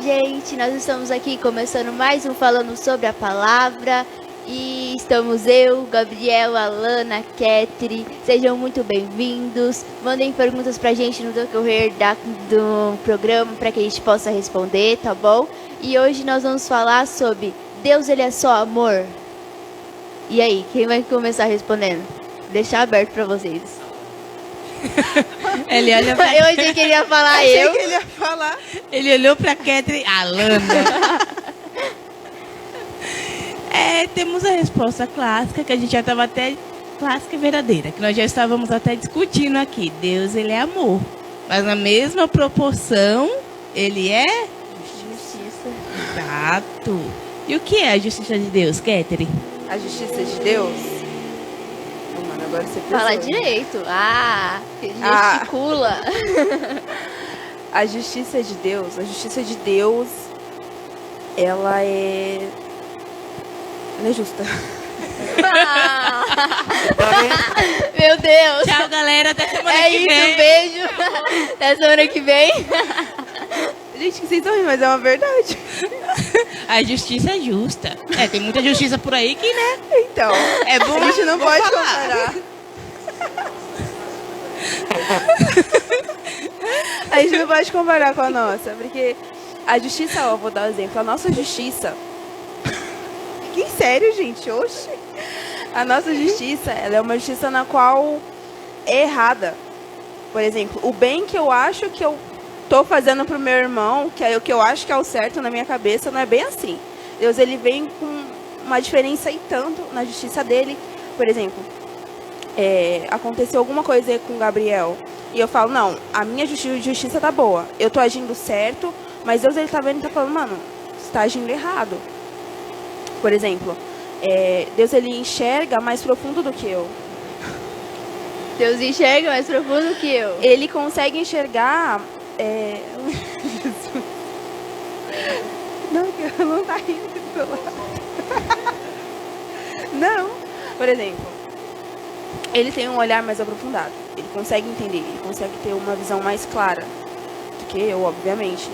gente, nós estamos aqui começando mais um Falando sobre a Palavra. E estamos eu, Gabriel, Alana, Ketri. Sejam muito bem-vindos. Mandem perguntas pra gente no decorrer do programa para que a gente possa responder, tá bom? E hoje nós vamos falar sobre Deus, ele é só amor? E aí, quem vai começar respondendo? Deixar aberto pra vocês. Ele olha pra... Eu achei que ele ia falar eu. Que ele ia falar. Ele olhou pra Ketri, Alana. Temos a resposta clássica, que a gente já estava até... Clássica e verdadeira, que nós já estávamos até discutindo aqui. Deus, ele é amor. Mas na mesma proporção, ele é... Justiça. Exato. E o que é a justiça de Deus, Ketri? A justiça de Deus. Mano, agora você pensou. Fala direito. Gesticula. A justiça de Deus, ela é justa. Meu Deus. Tchau, galera. Até semana É que isso, vem. um beijo. Até semana que vem. Gente, que vocês estão rindo, mas é uma verdade. A justiça é justa. Tem muita justiça por aí que, né? Então, É bom, a gente não vou pode falar. comparar. A gente não pode comparar com a nossa, porque a justiça, ó, vou dar um exemplo. A nossa justiça... Que sério, gente? Oxe. A nossa justiça, ela é uma justiça na qual é errada. Por exemplo, o bem que eu acho que eu tô fazendo pro meu irmão, que é o que eu acho que é o certo na minha cabeça, não é bem assim. Deus, ele vem com uma diferença e tanto na justiça dele. Por exemplo, aconteceu alguma coisa com o Gabriel e eu falo, não, a minha justiça tá boa, eu tô agindo certo, mas Deus, ele tá vendo e tá falando, mano, você tá agindo errado. Por exemplo, Deus, ele enxerga mais profundo do que eu. Deus enxerga mais profundo que eu. Ele consegue enxergar... Não tá rindo do lado. Não. Por exemplo, ele tem um olhar mais aprofundado. Ele consegue entender, ele consegue ter uma visão mais clara do que eu, obviamente.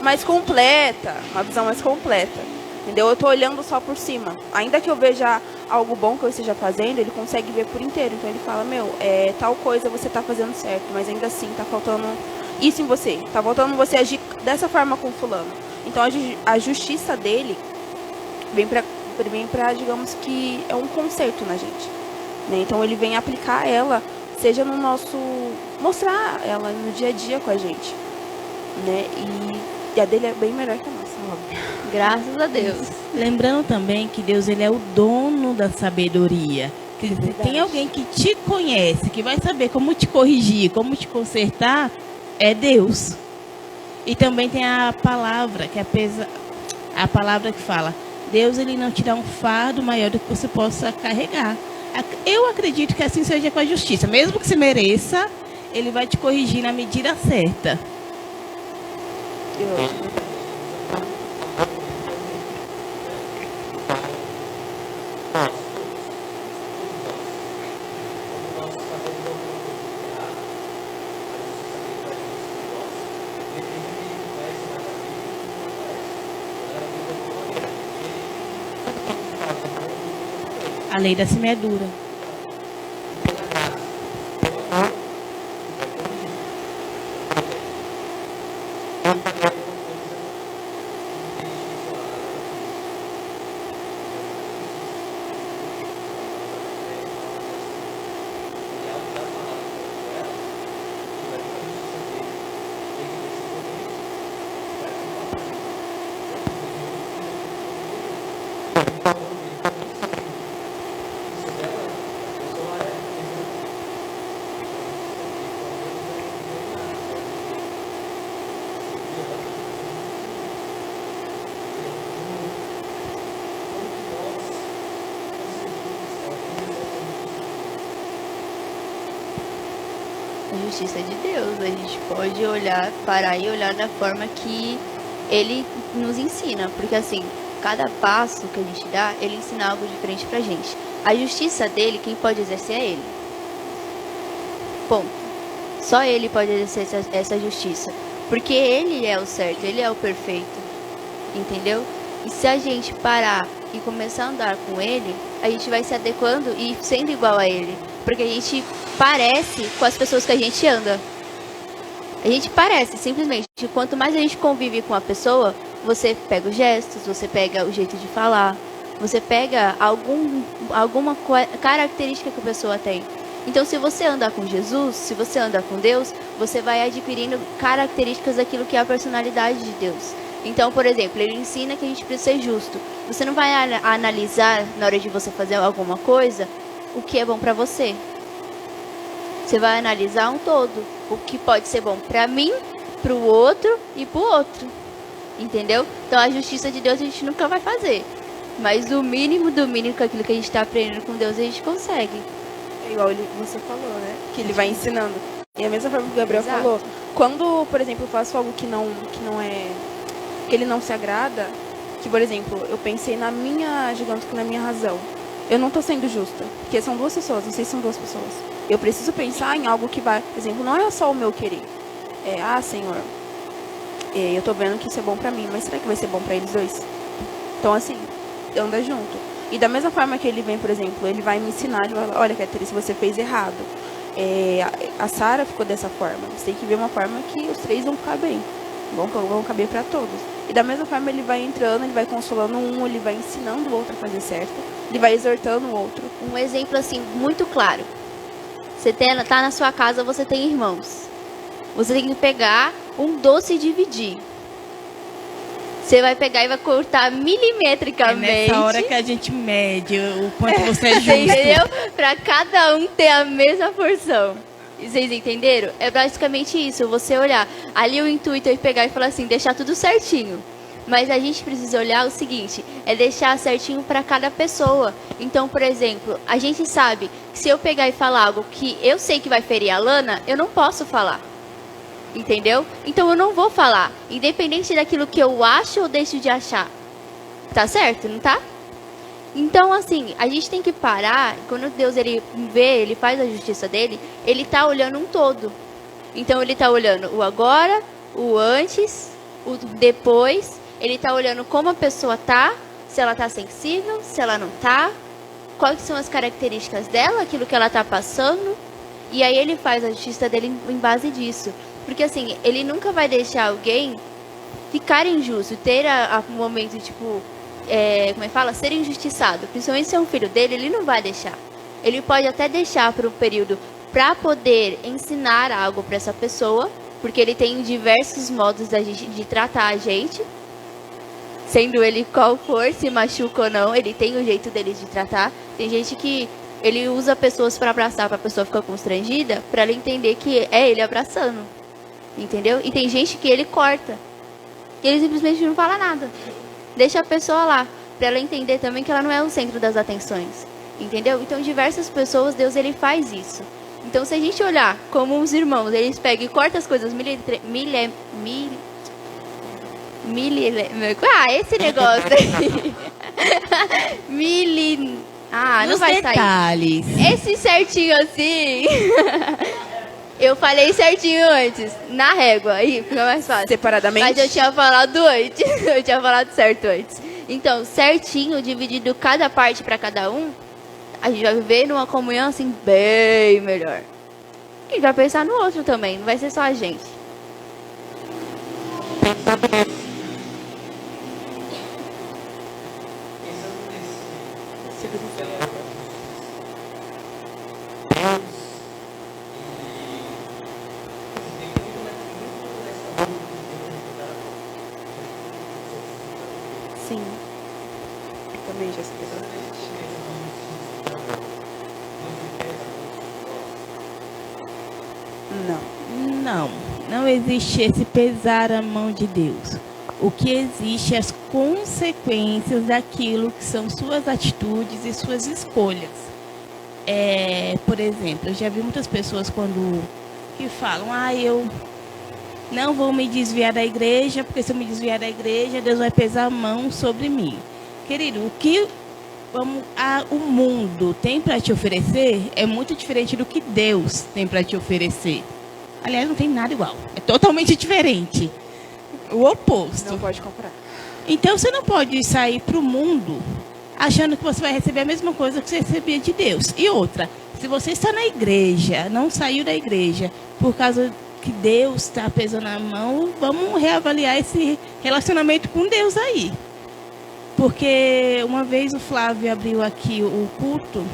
Mais completa, uma visão mais completa. Entendeu? Eu tô olhando só por cima. Ainda que eu veja algo bom que eu esteja fazendo, ele consegue ver por inteiro. Então ele fala, tal coisa você tá fazendo certo, mas ainda assim tá faltando isso em você. Tá faltando você agir dessa forma com fulano. Então a justiça dele vem pra, digamos que é um conserto na gente. Né? Então ele vem aplicar ela, seja no nosso... Mostrar ela no dia a dia com a gente. Né? E a dele é bem melhor que a nossa, óbvio. Graças a Deus. Lembrando também que Deus, ele é o dono da sabedoria. Que se tem alguém que te conhece, que vai saber como te corrigir, como te consertar, é Deus. E também tem a palavra, que a palavra que fala, Deus, ele não te dá um fardo maior do que você possa carregar. Eu acredito que assim seja com a justiça. Mesmo que se mereça, ele vai te corrigir na medida certa. A lei da semeadura. A justiça de Deus. A gente pode parar e olhar da forma que ele nos ensina. Porque assim, cada passo que a gente dá, ele ensina algo diferente pra gente. A justiça dele, quem pode exercer é ele. Ponto. Só ele pode exercer essa justiça. Porque ele é o certo, ele é o perfeito. entendeu? E se a gente parar e começar a andar com ele, a gente vai se adequando e sendo igual a ele. Porque a gente parece com as pessoas que a gente anda. A gente parece, simplesmente. Quanto mais a gente convive com a pessoa, você pega os gestos, você pega o jeito de falar, você pega alguma característica que a pessoa tem. Então, se você anda com Jesus, se você anda com Deus, você vai adquirindo características daquilo que é a personalidade de Deus. Então, por exemplo, ele ensina que a gente precisa ser justo. Você não vai analisar, na hora de você fazer alguma coisa, o que é bom para você. Você vai analisar um todo. O que pode ser bom para mim, para o outro e para o outro. Entendeu? Então, a justiça de Deus a gente nunca vai fazer. Mas o mínimo do mínimo com aquilo que a gente está aprendendo com Deus, a gente consegue. É igual você falou, né? Que ele vai ensinando. E a mesma forma que o Gabriel Exato. falou. Quando, por exemplo, eu faço algo que ele não se agrada, que, por exemplo, eu pensei digamos que na minha razão. Eu não tô sendo justa, porque são duas pessoas, não sei se são duas pessoas. Eu preciso pensar em algo que vai, por exemplo, não é só o meu querer. Senhor, eu tô vendo que isso é bom pra mim, mas será que vai ser bom pra eles dois? Então, assim, anda junto. E da mesma forma que ele vem, por exemplo, ele vai me ensinar, ele vai falar, olha, Catherine, se você fez errado. A Sara ficou dessa forma. Você tem que ver uma forma que os três vão ficar bem. Vão caber pra todos. E da mesma forma ele vai entrando, ele vai consolando um, ele vai ensinando o outro a fazer certo, ele vai exortando o outro. Um exemplo assim, muito claro. Você tá na sua casa, você tem irmãos. Você tem que pegar um doce e dividir. Você vai pegar e vai cortar milimetricamente. Nessa hora que a gente mede o quanto você é justo. Entendeu? Pra cada um ter a mesma porção. Vocês entenderam? É basicamente isso. Você olhar. Ali o intuito é pegar e falar assim, deixar tudo certinho. Mas a gente precisa olhar o seguinte, é deixar certinho para cada pessoa. Então, por exemplo, a gente sabe que se eu pegar e falar algo que eu sei que vai ferir a Lana, eu não posso falar. Entendeu? Então eu não vou falar. Independente daquilo que eu acho ou deixo de achar. Tá certo? Não tá? Então, assim, a gente tem que parar. Quando Deus ele faz a justiça dele, ele tá olhando um todo. Então ele tá olhando o agora, o antes, o depois. Ele tá olhando como a pessoa tá, se ela tá sensível, se ela não tá, quais são as características dela, aquilo que ela tá passando. E aí ele faz a justiça dele em base disso. Porque assim, ele nunca vai deixar alguém ficar injusto, ter um momento, tipo, como é que fala? Ser injustiçado. Principalmente se é um filho dele, ele não vai deixar. Ele pode até deixar por um período para poder ensinar algo para essa pessoa, porque ele tem diversos modos de tratar a gente. Sendo ele qual for, se machuca ou não, ele tem o jeito dele de tratar. Tem gente que ele usa pessoas para abraçar, para a pessoa ficar constrangida, para ela entender que é ele abraçando. Entendeu? E tem gente que ele corta. Que ele simplesmente não fala nada. Deixa a pessoa lá, para ela entender também que ela não é o centro das atenções. Entendeu? Então, diversas pessoas, Deus ele faz isso. Então, se a gente olhar como os irmãos, eles pegam e cortam as coisas esse negócio aí. Não Nos vai detalhes. sair. Esse certinho assim. Eu falei certinho antes, na régua, aí fica mais fácil. Separadamente? Mas eu tinha falado antes. Eu tinha falado certo antes. Então, certinho, dividido cada parte para cada um, a gente vai viver numa comunhão assim bem melhor. E vai pensar no outro também, não vai ser só a gente. Sim. Também já sei. Não existe esse pesar a mão de Deus. O que existe é as consequências daquilo que são suas atitudes e suas escolhas. Por exemplo, eu já vi muitas pessoas que falam, eu não vou me desviar da igreja, porque se eu me desviar da igreja, Deus vai pesar a mão sobre mim. Querido, o que o mundo tem para te oferecer é muito diferente do que Deus tem para te oferecer. Aliás, não tem nada igual. É totalmente diferente. o oposto. Não pode comparar. Então você não pode sair para o mundo achando que você vai receber a mesma coisa que você recebia de Deus. E outra, se você está na igreja, não saiu da igreja por causa que Deus está pesando a mão, vamos reavaliar esse relacionamento com Deus aí. Porque uma vez o Flávio abriu aqui o culto,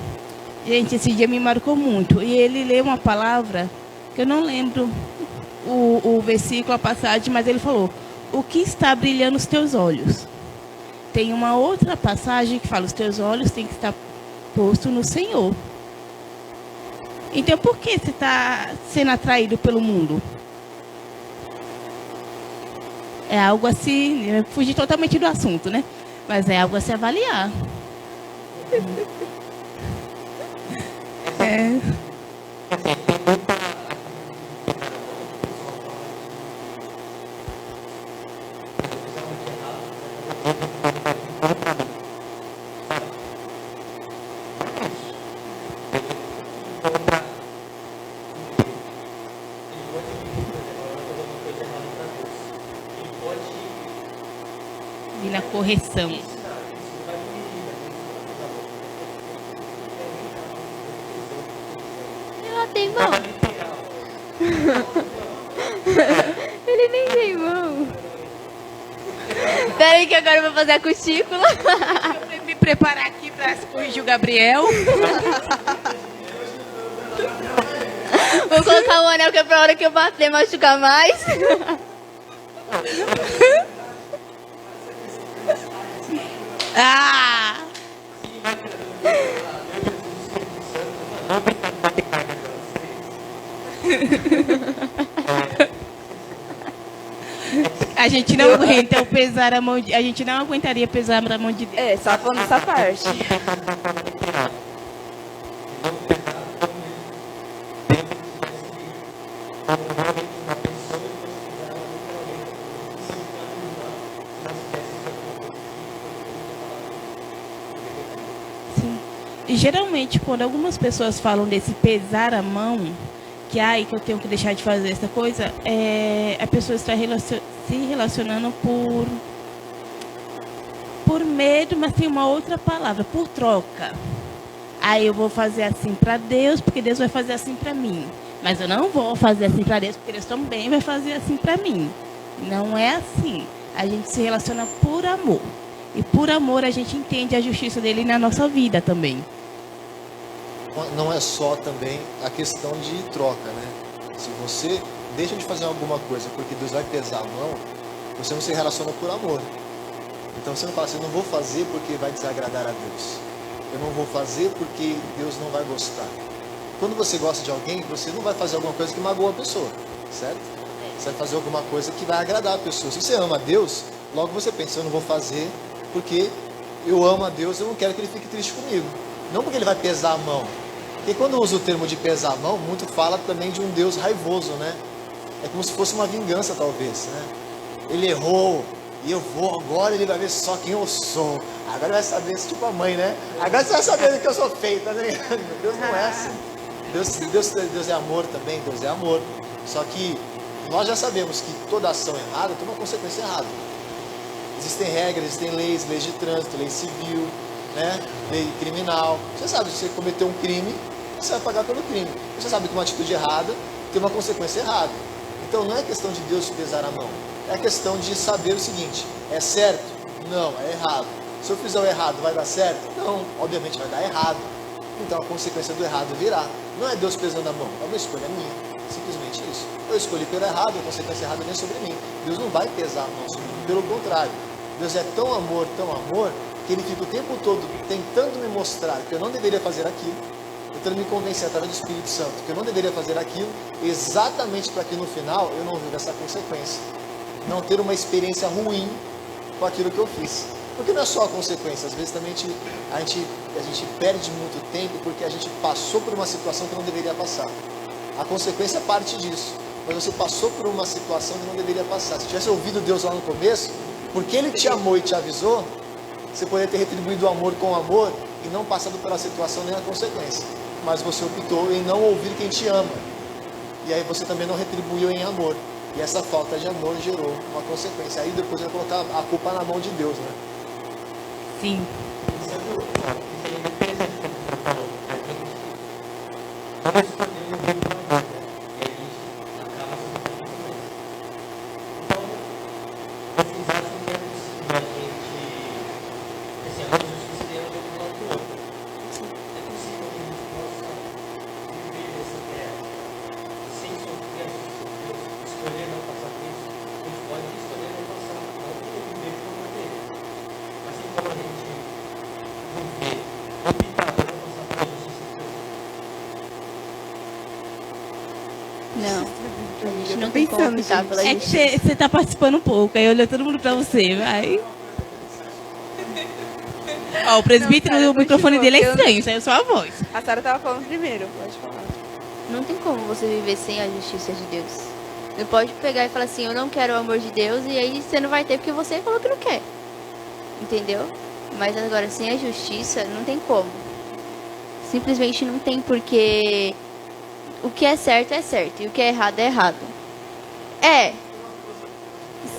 gente, esse dia me marcou muito. E ele leu uma palavra, que eu não lembro o versículo, a passagem, mas ele falou: o que está brilhando os teus olhos? Tem uma outra passagem que fala: os teus olhos têm que estar postos no Senhor. Então, por que você está sendo atraído pelo mundo? É algo assim, eu fugi totalmente do assunto, né? Mas é algo a se avaliar. É. E na correção. Ela tem mão. Ele nem tem mão. Pera aí que agora eu vou fazer a cutícula. Eu tenho que me preparar aqui para corrigir o Gabriel. Vou colocar o anel que é pra hora que eu bater machucar mais. Ah! A gente não aguenta pesar a mão a gente não aguentaria pesar a mão de Deus. É, só falando essa parte. Sim. E geralmente, quando algumas pessoas falam desse pesar a mão, que que eu tenho que deixar de fazer essa coisa, a pessoa está se relacionando por medo, mas tem uma outra palavra, por troca. Aí eu vou fazer assim para Deus, porque Deus vai fazer assim para mim. Mas eu não vou fazer assim para Deus, porque Deus também vai fazer assim para mim. Não é assim. A gente se relaciona por amor. E por amor a gente entende a justiça dele na nossa vida também. Não é só também a questão de troca, né? Se você deixa de fazer alguma coisa porque Deus vai pesar a mão, você não se relaciona por amor. Então você não fala assim: eu não vou fazer porque vai desagradar a Deus. Eu não vou fazer porque Deus não vai gostar. Quando você gosta de alguém, você não vai fazer alguma coisa que magoa a pessoa, certo? Você vai fazer alguma coisa que vai agradar a pessoa. Se você ama a Deus, logo você pensa: eu não vou fazer porque eu amo a Deus, eu não quero que ele fique triste comigo. Não porque ele vai pesar a mão. Porque quando usa o termo de pesar a mão, muito fala também de um Deus raivoso, né? É como se fosse uma vingança, talvez, né? Ele errou, e eu vou agora, ele vai ver só quem eu sou. Agora ele vai saber, tipo a mãe, né? Agora você vai saber do que eu sou feita, né? Deus não é assim. Deus é amor também, Deus é amor. Só que nós já sabemos que toda ação errada tem uma consequência errada. Existem regras, existem leis de trânsito, lei civil, né? Lei criminal. Você sabe, se você cometeu um crime, você vai pagar pelo crime. Você sabe que uma atitude errada tem uma consequência errada. Então não é questão de Deus te pesar a mão. É questão de saber o seguinte: é certo? Não, é errado. Se eu fizer o errado, vai dar certo? Não, obviamente vai dar errado. Então a consequência do errado virá. Não é Deus pesando a mão, é uma escolha minha. Simplesmente isso. Eu escolhi pelo errado, a consequência errada vem sobre mim. Deus não vai pesar a mão sobre mim. Pelo contrário, Deus é tão amor, que Ele fica o tempo todo tentando me mostrar que eu não deveria fazer aquilo, tentando me convencer através do Espírito Santo que eu não deveria fazer aquilo, exatamente para que no final eu não viva essa consequência. Não ter uma experiência ruim com aquilo que eu fiz. Porque não é só a consequência, às vezes também a gente perde muito tempo porque a gente passou por uma situação que não deveria passar. A consequência é parte disso, mas você passou por uma situação que não deveria passar. Se tivesse ouvido Deus lá no começo, porque Ele te amou e te avisou, você poderia ter retribuído o amor com o amor e não passado pela situação nem a consequência. Mas você optou em não ouvir quem te ama. E aí você também não retribuiu em amor. E essa falta de amor gerou uma consequência. Aí depois ele vai colocar a culpa na mão de Deus, né? Sim. Não. A gente não tô tem como pensando, optar gente. pela É que justiça. você tá participando um pouco, aí olha todo mundo pra você, vai. Ó, o presbítero, Não, o microfone continua, dele é eu não- estranho, saiu só a voz. A Sara tava falando primeiro, pode falar. Não tem como você viver sem a justiça de Deus. Não pode pegar e falar assim, eu não quero o amor de Deus, e aí você não vai ter porque você falou que não quer. Entendeu? Mas agora, sem a justiça, não tem como. Simplesmente não tem, porque o que é certo e o que é errado é errado. É.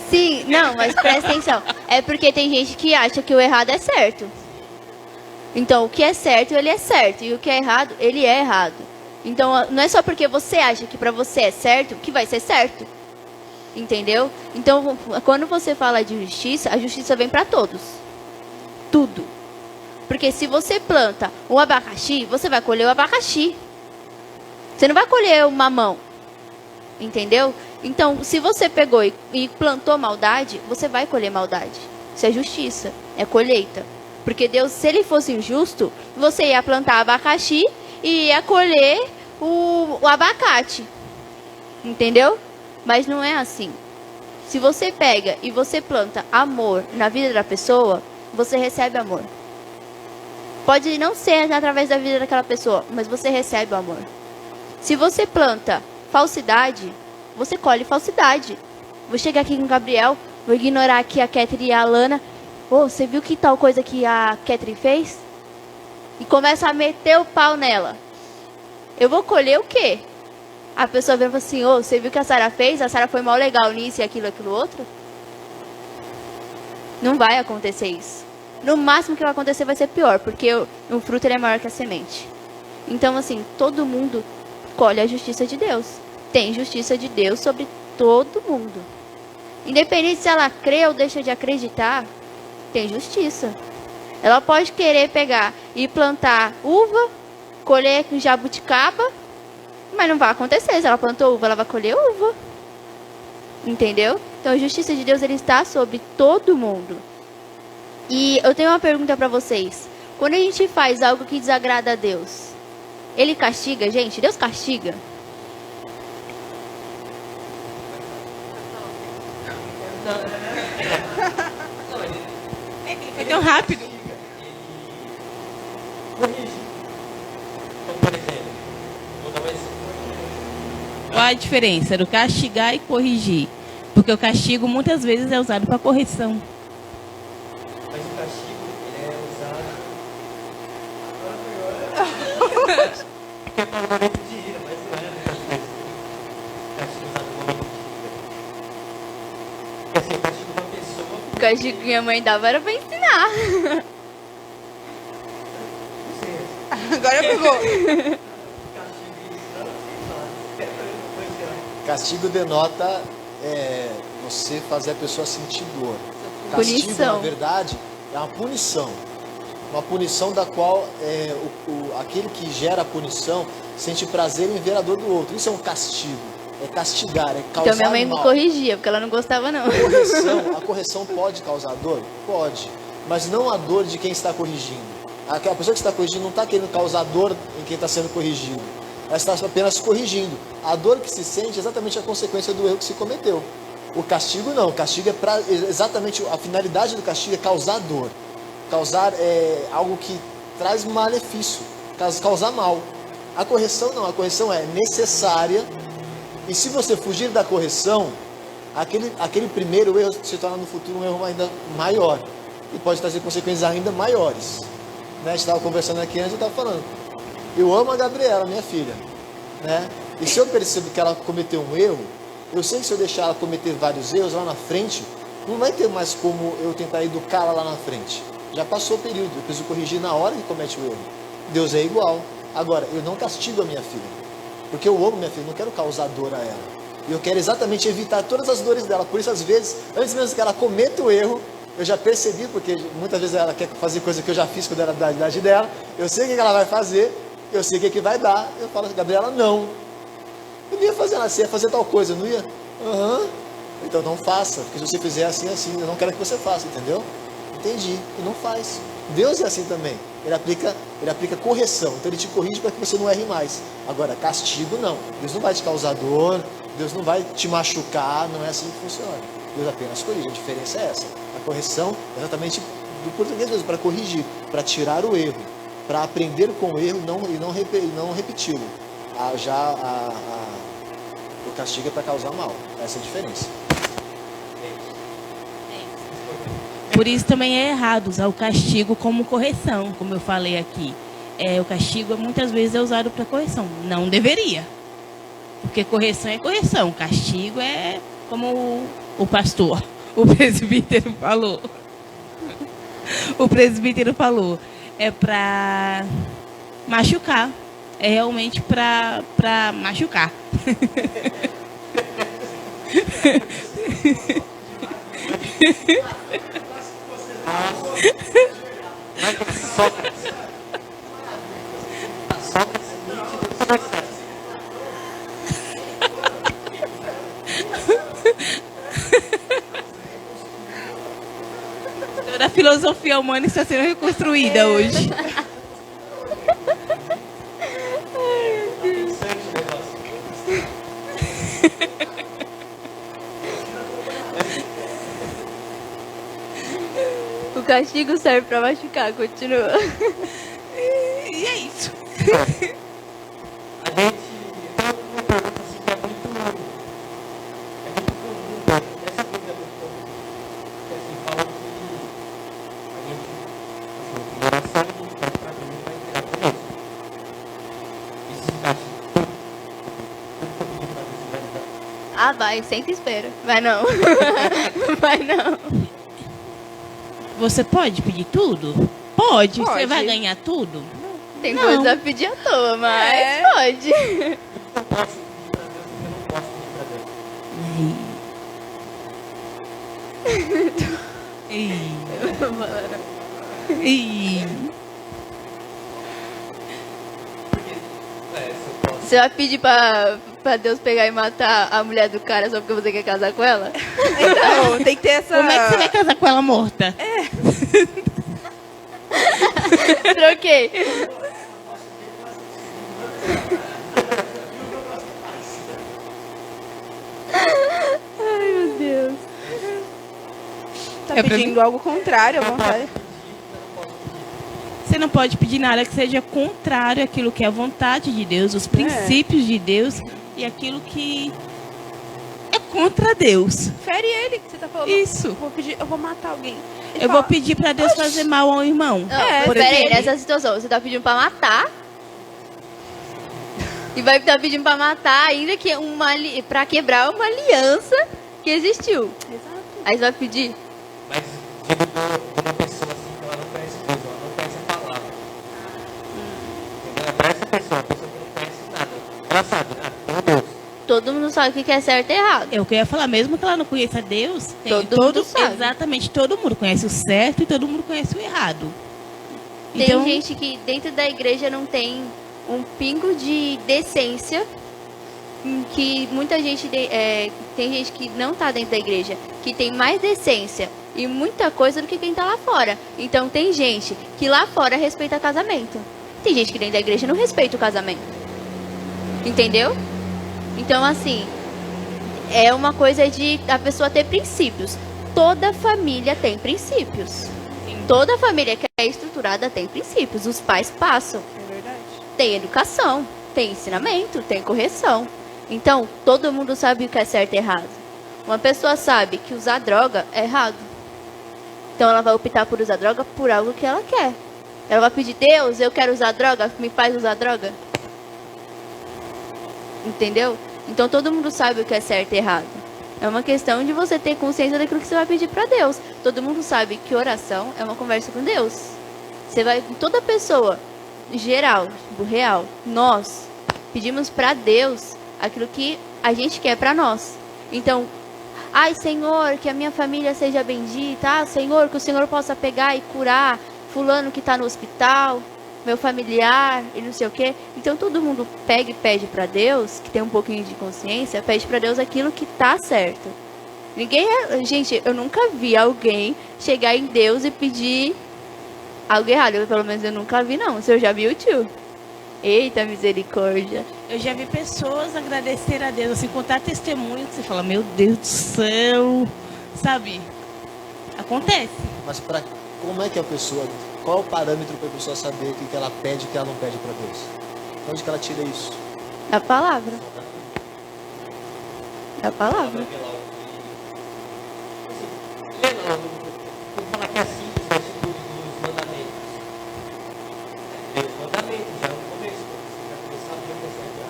Sim, não, mas presta atenção. É porque tem gente que acha que o errado é certo. Então, o que é certo, ele é certo. E o que é errado, ele é errado. Então, não é só porque você acha que pra você é certo, que vai ser certo. Entendeu? Então, quando você fala de justiça, a justiça vem pra todos. Tudo. Porque se você planta um abacaxi, você vai colher o abacaxi. Você não vai colher o mamão. Entendeu? Então, se você pegou e plantou maldade, você vai colher maldade. Isso é justiça. É colheita. Porque Deus, se ele fosse injusto, você ia plantar abacaxi e ia colher o abacate. Entendeu? Mas não é assim. Se você pega e você planta amor na vida da pessoa, você recebe amor. Pode não ser através da vida daquela pessoa, mas você recebe o amor. Se você planta falsidade, você colhe falsidade. Vou chegar aqui com o Gabriel, vou ignorar aqui a Catherine e a Alana. Ô, você viu que tal coisa que a Catherine fez? E começa a meter o pau nela. Eu vou colher o quê? A pessoa vem e fala assim, ô, você viu que a Sara fez? A Sara foi mal legal nisso e aquilo outro? Não vai acontecer isso. No máximo que vai acontecer vai ser pior, porque o fruto ele é maior que a semente. Então, assim, todo mundo colhe a justiça de Deus. Tem justiça de Deus sobre todo mundo. Independente se ela crê ou deixa de acreditar, tem justiça. Ela pode querer pegar e plantar uva, colher com jabuticaba, mas não vai acontecer. Se ela plantou uva, ela vai colher uva. Entendeu? Então a justiça de Deus ele está sobre todo mundo. E eu tenho uma pergunta para vocês. Quando a gente faz algo que desagrada a Deus, ele castiga, gente? Deus castiga? Foi tão rápido. Qual a diferença do castigar e corrigir? Porque o castigo muitas vezes é usado para correção. Mas o castigo ele é usado. Porque é para o momento de ira, mas não é o castigo usado no momento de ira. Porque assim, o castigo de uma pessoa. O castigo que minha mãe dava era para ensinar. Agora pegou. Castigo denota você fazer a pessoa sentir dor. Castigo, Punição. na verdade, é uma punição. Uma punição da qual aquele que gera a punição sente prazer em ver a dor do outro. Isso é um castigo. É castigar, é causar Então minha mãe me mal. corrigia, porque ela não gostava não. A correção pode causar dor? Pode. Mas não a dor de quem está corrigindo. Aquela pessoa que está corrigindo não está querendo causar dor em quem está sendo corrigido. Ela está apenas corrigindo. A dor que se sente é exatamente a consequência do erro que se cometeu. O castigo não. O castigo é exatamente a finalidade do castigo é causar dor. Causar algo que traz malefício. Causar mal. A correção não. A correção é necessária. E se você fugir da correção, aquele primeiro erro se torna no futuro um erro ainda maior. E pode trazer consequências ainda maiores. Né? A gente estava conversando aqui antes, eu estava falando. Eu amo a Gabriela, minha filha. Né? E se eu percebo que ela cometeu um erro, Eu sei que se eu deixar ela cometer vários erros lá na frente, não vai ter mais como eu tentar educá-la lá na frente. Já passou o período, eu preciso corrigir na hora que comete o erro. Deus é igual. Agora, eu não castigo a minha filha, porque eu amo minha filha, não quero causar dor a ela. E eu quero exatamente evitar todas as dores dela. Por isso, às vezes, antes mesmo que ela cometa o erro, eu já percebi, porque muitas vezes ela quer fazer coisa que eu já fiz quando era da idade dela, eu sei o que ela vai fazer, eu sei o que vai dar. Eu falo, Gabriela, não. Eu não ia fazer nada, você ia fazer tal coisa, eu não ia? Aham. Então não faça, porque se você fizer assim, assim, eu não quero que você faça, entendeu? Entendi. E não faz. Deus é assim também. Ele aplica correção. Então ele te corrige para que você não erre mais. Agora, castigo não. Deus não vai te causar dor, Deus não vai te machucar, não é assim que funciona. Deus apenas corrige. A diferença é essa. A correção é exatamente do português mesmo, para corrigir, para tirar o erro, para aprender com o erro e não repeti-lo. O castigo é para causar mal. Essa é a diferença. Por isso também é errado usar o castigo como correção, como eu falei aqui. O castigo muitas vezes é usado para correção. Não deveria. Porque correção é correção. Castigo é como o pastor, o presbítero falou. O presbítero falou. É para machucar. É realmente para machucar. Toda a filosofia humana está sendo reconstruída hoje. O castigo serve pra machucar, continua. E é isso. A gente tem uma pergunta assim que é muito comum. Essa dúvida é muito comum. Porque assim, fala que a gente, assim, a oração a gente faz pra Deus vai entregar pra Deus. Isso se encaixa tudo que eu pedi pra Deus vai dar. Ah, vai, senta e espera. Vai não. Vai não. Você pode pedir tudo? Pode. Você Pode. vai ganhar tudo? Tem Não. coisa a pedir à toa, mas pode. Eu não posso pedir pra Deus porque eu não posso pedir pra Deus. Ih. Porque, se eu posso. Você vai pedir pra Deus pegar e matar a mulher do cara só porque você quer casar com ela? Então, tem que ter essa... Como é que você vai casar com ela morta? Troquei. Ai, meu Deus. Tá É pra pedindo algo contrário à vontade. Você não pode pedir nada que seja contrário àquilo que é a vontade de Deus, os princípios de Deus e aquilo que é contra Deus. Fere ele, que você tá falando. Isso. Eu vou matar alguém. Ele Eu fala, vou pedir para Deus fazer mal ao irmão. Não, Por pera aí, exemplo. nessa situação, você tá pedindo pra matar. E vai estar pedindo pra matar ainda que pra quebrar uma aliança que existiu. Exato. Aí você vai pedir. Mas digo de uma pessoa assim que ela não conhece Deus, ela não conhece a palavra. Entendeu? É pra essa pessoa, a pessoa que não conhece nada. Ela sabe, tem Deus. Todo mundo sabe o que é certo e errado. É o que eu ia falar, mesmo que ela não conheça Deus, Todo mundo sabe. Exatamente, todo mundo conhece o certo e todo mundo conhece o errado. Tem Então, gente que dentro da igreja não tem um pingo de decência, que muita gente tem gente que não tá dentro da igreja que tem mais decência e muita coisa do que quem tá lá fora. Então tem gente que lá fora respeita casamento, tem gente que dentro da igreja não respeita o casamento, entendeu? Então assim, é uma coisa de a pessoa ter princípios. Toda família tem princípios. Toda família que é estruturada tem princípios. Os pais passam. É verdade. Tem educação, tem ensinamento, tem correção. Então, todo mundo sabe o que é certo e errado. Uma pessoa sabe que usar droga é errado. Então, ela vai optar por usar droga por algo que ela quer. Ela vai pedir, Deus, eu quero usar droga, me faz usar droga. Entendeu? Então todo mundo sabe o que é certo e errado. É uma questão de você ter consciência daquilo que você vai pedir para Deus. Todo mundo sabe que oração é uma conversa com Deus. Você vai, toda pessoa, geral, do real, nós pedimos para Deus aquilo que a gente quer para nós. Então, ai, Senhor, que a minha família seja bendita. Ah, Senhor, que o Senhor possa pegar e curar fulano que está no hospital, meu familiar e não sei o quê. Então, todo mundo pega e pede para Deus, que tem um pouquinho de consciência, pede para Deus aquilo que tá certo. Gente, eu nunca vi alguém chegar em Deus e pedir algo errado. Pelo menos eu nunca vi, não. Você já viu, tio? Eita, misericórdia. Eu já vi pessoas agradecer a Deus, assim, contar testemunho, que você fala, meu Deus do céu, sabe? Acontece. Mas como é que a pessoa, qual é o parâmetro para a pessoa saber o que ela pede e o que ela não pede para Deus? Onde que ela tira isso? É a palavra. É a palavra. Vou falar que é simples, esse dos mandamentos. Os mandamentos já é o começo, você já começar a ver o que é certo.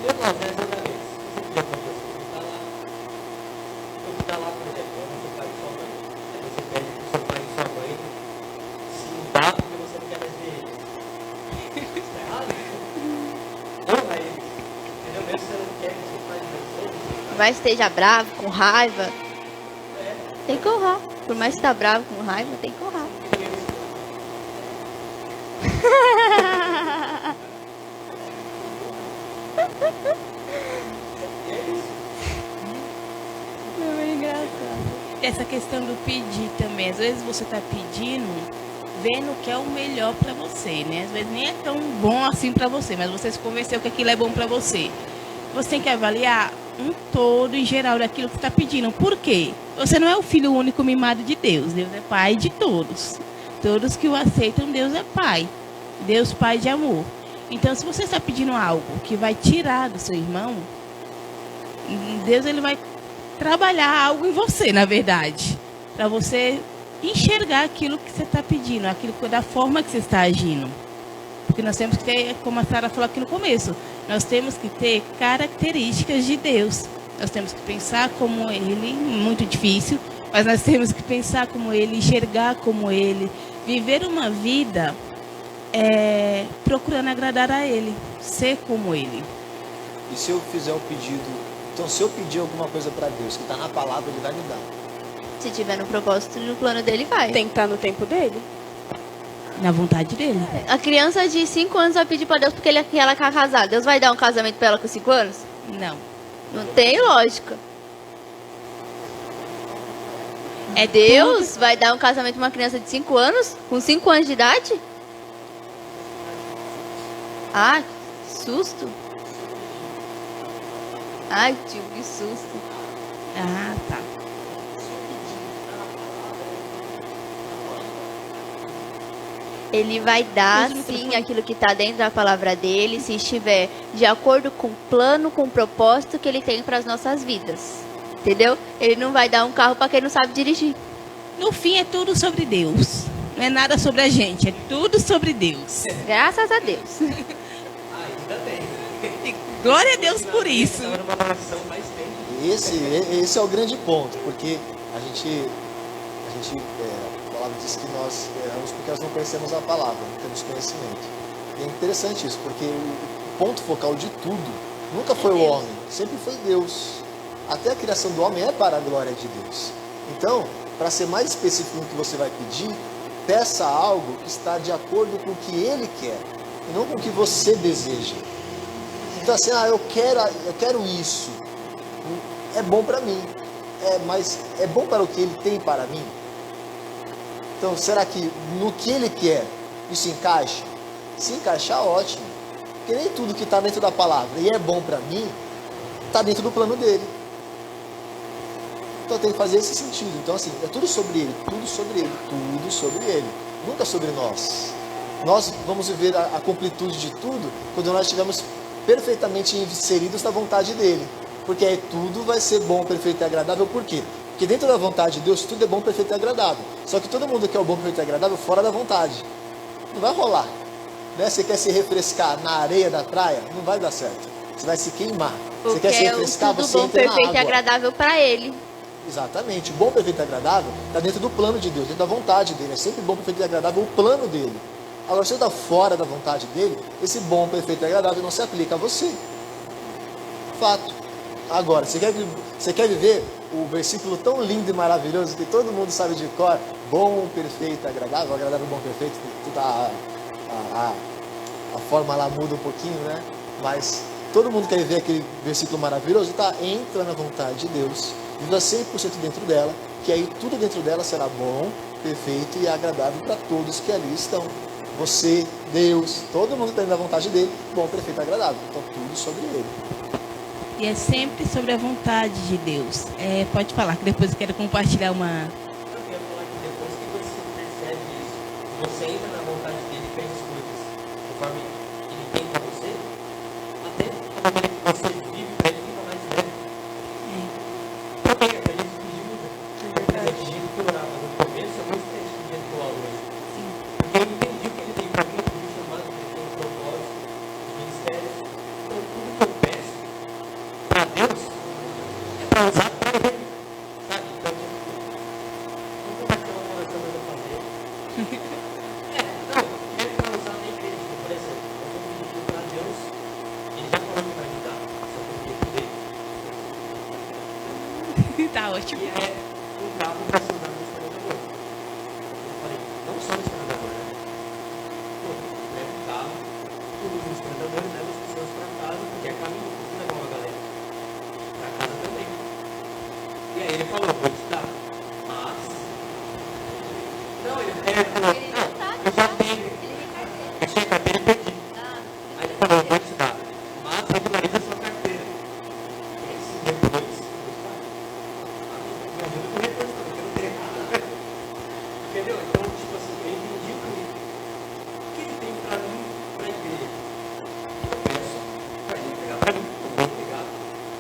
Lê lá os 10 mandamentos. Você podia fazer assim, tá lá, por exemplo, ama seu pai e sua mãe. Aí você pede pro seu pai e sua mãe se mudar porque você não quer mais ver eles. Isso tá errado? Honra eles. Entendeu? Mesmo se você não quer que seu pai não seja. Mas esteja bravo, com raiva, tem que honrar. Por mais que tá bravo, com raiva, tem que honrar. É engraçado. Essa questão do pedir também. Às vezes você está pedindo, vendo o que é o melhor para você, né? Às vezes nem é tão bom assim para você, mas você se convenceu que aquilo é bom para você. Você tem que avaliar um todo em geral daquilo que está pedindo. Por quê? Você não é o filho único mimado de Deus. Deus é pai de todos. Todos que o aceitam, Deus é pai. Deus pai de amor. Então, se você está pedindo algo que vai tirar do seu irmão, Deus ele vai trabalhar algo em você, na verdade, para você enxergar aquilo que você está pedindo, aquilo da forma que você está agindo. Porque nós temos que ter, como a Sara falou aqui no começo, nós temos que ter características de Deus. Nós temos que pensar como Ele, muito difícil, mas nós temos que pensar como Ele, enxergar como Ele, viver uma vida procurando agradar a Ele, ser como Ele. E se eu fizer um pedido, então se eu pedir alguma coisa para Deus, que está na palavra, Ele vai me dar. Se tiver no propósito, no plano dele, vai. Tem que estar no tempo dele. Na vontade dele. A criança de 5 anos vai pedir pra Deus porque ela quer casar. Deus vai dar um casamento pra ela com 5 anos? Não. Não tem lógica. É Deus vai dar um casamento pra uma criança de 5 anos? Com 5 anos de idade? Ah, que susto. Ai, tio, que susto. Ah, tá. Ele vai dar, Usa o sim, microfone. aquilo que está dentro da palavra dele, se estiver de acordo com o plano, com o propósito que ele tem para as nossas vidas. Entendeu? Ele não vai dar um carro para quem não sabe dirigir. No fim é tudo sobre Deus. Não é nada sobre a gente, é tudo sobre Deus. Graças a Deus. Ainda bem. E glória a Deus por isso. Estava numa nação mais tempo. Esse é o grande ponto, porque a palavra diz que nós erramos porque nós não conhecemos a palavra, não temos conhecimento. E é interessante isso, porque o ponto focal de tudo nunca foi o homem, sempre foi Deus. Até a criação do homem é para a glória de Deus. Então, para ser mais específico no que você vai pedir, peça algo que está de acordo com o que Ele quer, e não com o que você deseja. Então assim, eu quero isso, é bom para mim, mas é bom para o que Ele tem para mim? Então, será que no que Ele quer, isso encaixa? Se encaixar, ótimo. Porque nem tudo que está dentro da palavra e é bom para mim, está dentro do plano dele. Então, tem que fazer esse sentido. Então, assim, é tudo sobre Ele, tudo sobre Ele, tudo sobre Ele. Nunca sobre nós. Nós vamos viver a completude de tudo quando nós estivermos perfeitamente inseridos na vontade dEle. Porque aí tudo vai ser bom, perfeito e agradável. Por quê? Porque dentro da vontade de Deus, tudo é bom, perfeito e agradável. Só que todo mundo quer o bom, perfeito e agradável fora da vontade. Não vai rolar. Né? Você quer se refrescar na areia da praia? Não vai dar certo. Você vai se queimar. Você Porque quer se é o refrescar, tudo você bom, entra na perfeito e água. agradável para ele. Exatamente. Bom, perfeito e agradável está dentro do plano de Deus, dentro da vontade dele. É sempre bom, perfeito e agradável o plano dele. Agora, se você está fora da vontade dele, esse bom, perfeito e agradável não se aplica a você. Fato. Agora, você quer viver o versículo tão lindo e maravilhoso que todo mundo sabe de cor? Bom, perfeito, agradável, bom, perfeito. A forma lá muda um pouquinho, né? Mas todo mundo quer viver aquele versículo maravilhoso, tá? Entra na vontade de Deus, viva 100% dentro dela, que aí tudo dentro dela será bom, perfeito e agradável para todos que ali estão. Você, Deus, todo mundo está indo na vontade dele, bom, perfeito e agradável. Então tudo sobre ele. E é sempre sobre a vontade de Deus. Pode falar, que depois eu quero compartilhar uma... Eu queria falar que depois que você percebe isso, você entra na vontade dele e faz as coisas conforme ele tem para você, até a maneira que você vive para ele fica mais leve. Porque a gente pediu muda. O jeito que eu orava no começo é muito diferente do jeito que eu oro hoje. Porque eu entendi o que ele tem para mim, eu me chamado, que ele tem um propósito, os ministérios. Então tudo que eu peço para Deus é para usar para ele. Sabe? Então, não vou mais ter uma oração mais a fazer. Não, é para usar na igreja, por exemplo. Eu estou pedindo para Deus, ele já falou que vai me dar, só que eu queria dele. Tá ótimo. E é um carro para se usar no experimentador. Eu falei, não só no experimentador, né? Pô, leva o carro, os experimentadores levam as pessoas para casa, porque é caminho, não levar uma galera para casa também. E aí ele falou, vou te dar, mas... Não, ele falou, não, eu já tenho. Eu tinha carteira e perdi. Aí ele falou, vou te dar, mas regulariza a sua carteira. E aí, depois, me ajuda com o retorno, porque eu não tenho nada. Entendeu? Então, tipo assim, eu entendi o que ele tem pra mim, pra igreja. Eu peço pra ele pegar pra mim, eu vou pegar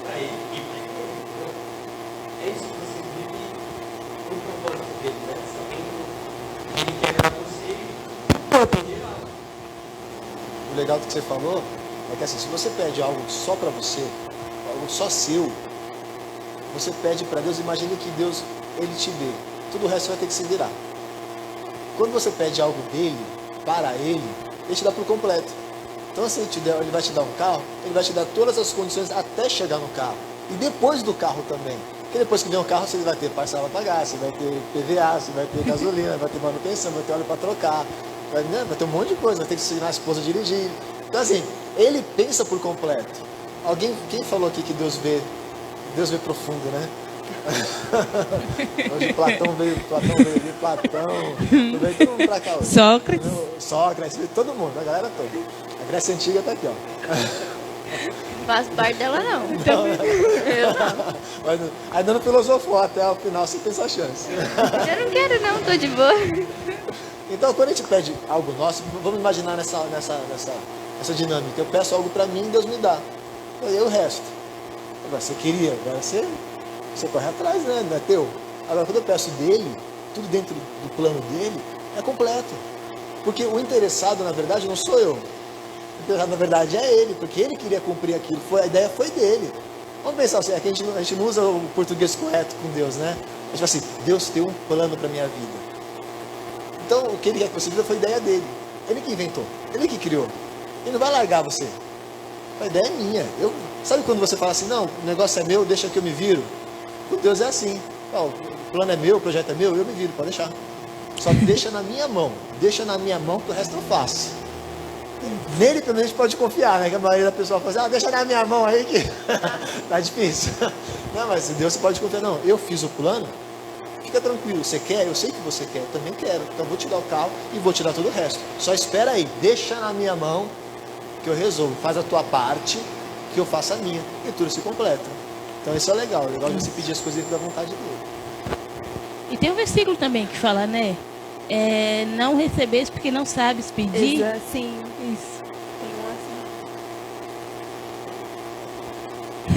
pra ele e pra igreja. Entendeu? É isso que você vive no propósito dele, né? Sabendo o que ele quer pra você e o corpo em geral. O legal do que você falou é que assim, se você pede algo só para você, algo só seu, você pede para Deus, imagine que Deus, ele te dê. Tudo o resto vai ter que se virar. Quando você pede algo dele, para ele te dá por completo. Então se ele vai te dar um carro, ele vai te dar todas as condições até chegar no carro. E depois do carro também. Porque depois que vem o carro, você vai ter parcela para pagar, você vai ter PVA, você vai ter gasolina, vai ter manutenção, vai ter óleo para trocar, vai ter um monte de coisa, vai ter que ensinar a esposa a dirigir. Então assim, ele pensa por completo. Quem falou aqui que Deus vê profundo, né? Hoje Platão veio ali, veio todo mundo pra cá hoje. Sócrates, todo mundo, a galera toda. A Grécia Antiga tá aqui, ó. Não faço parte dela, não. Eu não. Mas ainda não filosofou até o final, você tem essa chance. Eu não quero, não, tô de boa. Então, quando a gente pede algo nosso, vamos imaginar nessa dinâmica. Eu peço algo pra mim e Deus me dá. E aí o resto. Agora, você queria, agora você corre atrás, né? Não é teu. Agora, quando eu peço dele, tudo dentro do plano dele, é completo. Porque o interessado, na verdade, não sou eu. O interessado, na verdade, é ele, porque ele queria cumprir aquilo. A ideia foi dele. Vamos pensar assim, é que a gente não usa o português correto com Deus, né? A gente fala assim, Deus tem um plano para minha vida. Então, o que ele quer que você viva foi a ideia dele. Ele que inventou, ele que criou. Ele não vai largar você. A ideia é minha. Sabe quando você fala assim, não, o negócio é meu, deixa que eu me viro? Com Deus é assim. O plano é meu, o projeto é meu, eu me viro, pode deixar. Só deixa na minha mão. Deixa na minha mão que o resto eu faço. Nele também a gente pode confiar, né? Que a maioria da pessoa fala assim, deixa na minha mão aí que tá difícil. Não, mas Deus você pode confiar. Não, eu fiz o plano, fica tranquilo. Você quer? Eu sei que você quer, eu também quero. Então vou te dar o carro e vou te dar todo o resto. Só espera aí, deixa na minha mão que eu resolvo. Faz a tua parte, que eu faço a minha. E tudo se completa. Então isso é legal. É legal você pedir as coisas dentro da vontade dele. E tem um versículo também que fala, né? Não recebes porque não sabes pedir. Sim. Isso. Tem um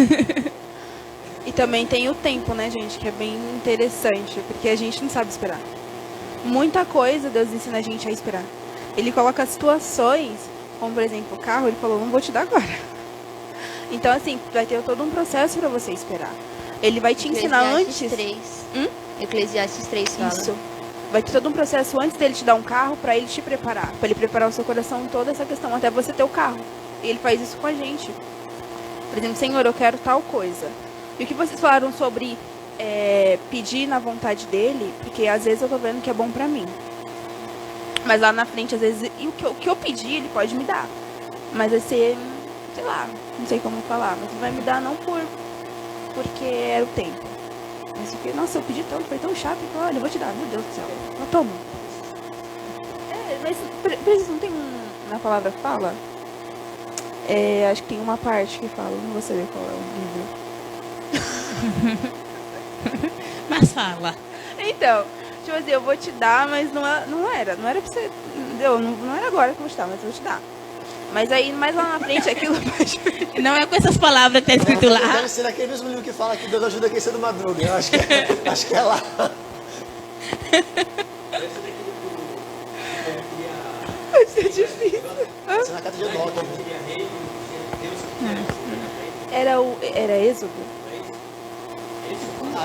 assim. E também tem o tempo, né, gente? Que é bem interessante. Porque a gente não sabe esperar. Muita coisa Deus ensina a gente a esperar. Ele coloca situações, como por exemplo o carro, ele falou, não vou te dar agora. Então, assim, vai ter todo um processo para você esperar. Ele vai te ensinar antes. Eclesiastes 3 fala. Isso. Vai ter todo um processo antes dele te dar um carro para ele te preparar. Para ele preparar o seu coração em toda essa questão, até você ter o carro. E ele faz isso com a gente. Por exemplo, Senhor, eu quero tal coisa. E o que vocês falaram sobre pedir na vontade dele, porque às vezes eu tô vendo que é bom para mim. Mas lá na frente, às vezes, e o que eu pedi, ele pode me dar. Mas vai ser, sei lá, não sei como falar, mas ele vai me dar não porque era o tempo. Mas porque, nossa, eu pedi tanto, foi tão chato, então, olha, eu vou te dar, meu Deus do céu. Não, toma. Mas não tem na palavra fala? Acho que tem uma parte que fala, não vou saber qual é o livro. Mas fala. Então, tipo assim, eu vou te dar, mas não era pra você, entendeu? Não era agora que eu vou te dar, mas eu vou te dar. Mas aí, mais lá na frente, aquilo pode... Não é com essas palavras que tá escrito lá. Deve ser naquele mesmo livro que fala que Deus ajuda quem cedo madruga. Eu acho que é lá. Vai ser difícil. Isso é na carta de Enoque. Era Êxodo?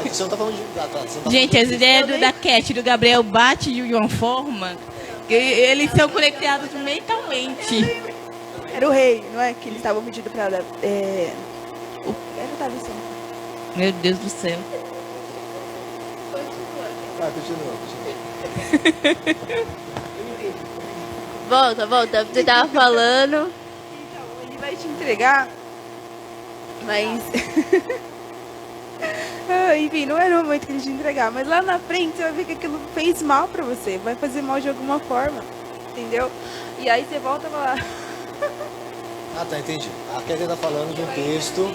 Você não tá falando de... você não tá Gente, falando as ideias da Cat e do Gabriel batem de uma forma que eles são conectados mentalmente. Era o rei, não é? Que eles estavam pedindo pra dar. Era o Davi Santos. Meu Deus do céu. Continua. Volta. Você tava falando. Então, ele vai te entregar, mas. Enfim, não era o momento que ele te entregar. Mas lá na frente você vai ver que aquilo fez mal pra você. Vai fazer mal de alguma forma. Entendeu? E aí você volta pra lá. Tá, entendi. A Kelly tá falando de um texto.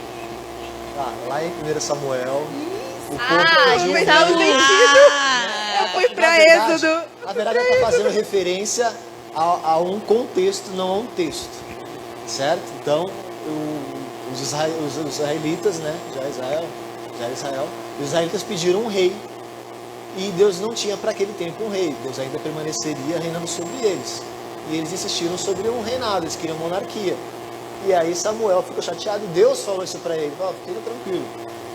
Lá em 1 Samuel. O povo pediu um Saul. rei. Eu fui pra Na verdade- Êxodo. Na verdade, ela está fazendo referência a um contexto, não a um texto. Certo? Então, os israelitas, né? Já Israel, os israelitas pediram um rei. E Deus não tinha para aquele tempo um rei. Deus ainda permaneceria reinando sobre eles. E eles insistiram sobre um reinado, eles queriam monarquia. E aí Samuel ficou chateado e Deus falou isso para ele. Fica tranquilo.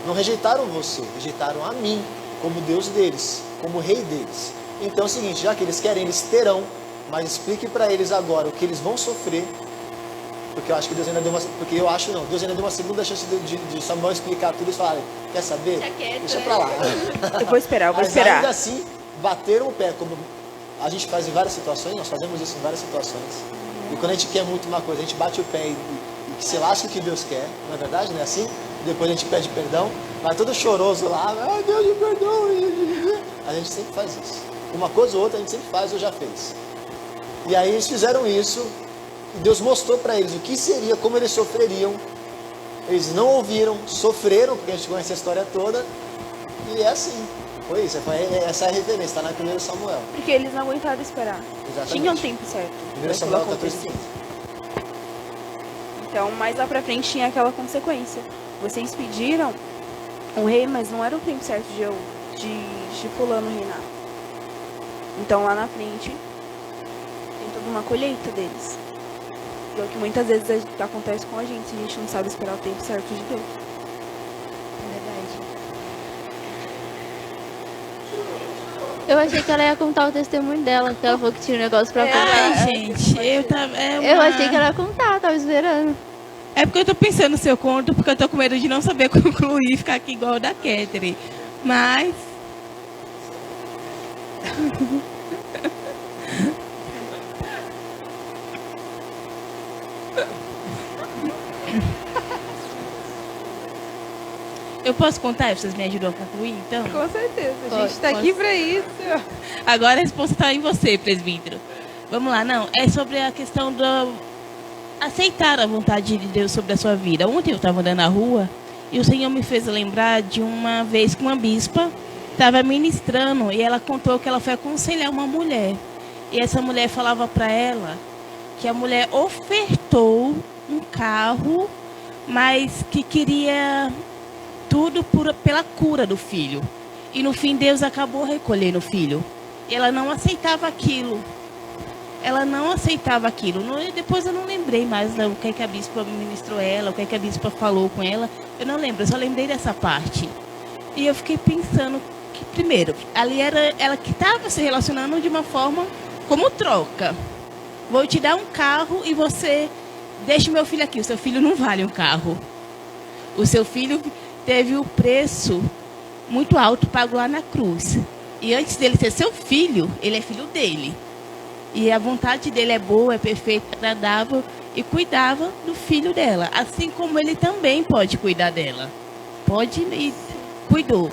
Não rejeitaram você, rejeitaram a mim como Deus deles, como rei deles. Então é o seguinte, já que eles querem, eles terão, mas explique para eles agora o que eles vão sofrer, porque eu acho que Deus ainda deu uma, Deus ainda deu uma segunda chance de Samuel explicar tudo e falar, quer saber? Deixa pra lá. Eu vou esperar. Mas ainda assim, bateram o pé, como a gente faz em várias situações, nós fazemos isso em várias situações. E quando a gente quer muito uma coisa, a gente bate o pé e se lasca o que Deus quer, não é verdade? Não é assim? Depois a gente pede perdão, vai todo choroso lá, Deus me perdoe. A gente sempre faz isso. Uma coisa ou outra a gente sempre faz ou já fez. E aí eles fizeram isso, e Deus mostrou para eles o que seria, como eles sofreriam. Eles não ouviram, sofreram, porque a gente conhece a história toda, e é assim. Foi isso, essa é a referência, está na 1 Samuel. Porque eles não aguentaram esperar. Exatamente. Tinha um tempo certo. 1 Samuel 14:15. Então, mais lá pra frente tinha aquela consequência. Vocês pediram um rei, mas não era o tempo certo de fulano reinar. Então, lá na frente, tem toda uma colheita deles. E é o que muitas vezes acontece com a gente não sabe esperar o tempo certo de Deus. Eu achei que ela ia contar o testemunho dela, que ela falou que tinha um negócio pra contar. Ai, gente, Eu achei que ela ia contar, tava esperando. É porque eu tô pensando se eu conto, porque eu tô com medo de não saber concluir e ficar aqui igual o da Catherine. Mas... Eu posso contar? Vocês me ajudam a concluir, então? Com certeza, a Pode, gente tá aqui pra isso. Agora a resposta está em você, presbítero. Vamos lá, não. É sobre a questão do aceitar a vontade de Deus sobre a sua vida. Ontem eu estava andando na rua e o Senhor me fez lembrar de uma vez que uma bispa estava ministrando e ela contou que ela foi aconselhar uma mulher. E essa mulher falava para ela que a mulher ofertou um carro, mas que queria tudo pela cura do filho. E no fim Deus acabou recolhendo o filho. E ela não aceitava aquilo. ela não aceitava aquilo. Depois eu não lembrei mais o que é que a bispa ministrou ela, o que é que a bispa falou com ela. Eu não lembro, eu só lembrei dessa parte. E eu fiquei pensando que, primeiro, ali era ela que estava se relacionando de uma forma como troca. Vou te dar um carro e você deixa o meu filho aqui. O seu filho não vale um carro. O seu filho teve o preço muito alto pago lá na cruz. E antes dele ser seu filho, ele é filho dele. E a vontade dele é boa, é perfeita, agradável e cuidava do filho dela. Assim como ele também pode cuidar dela. Pode e cuidou.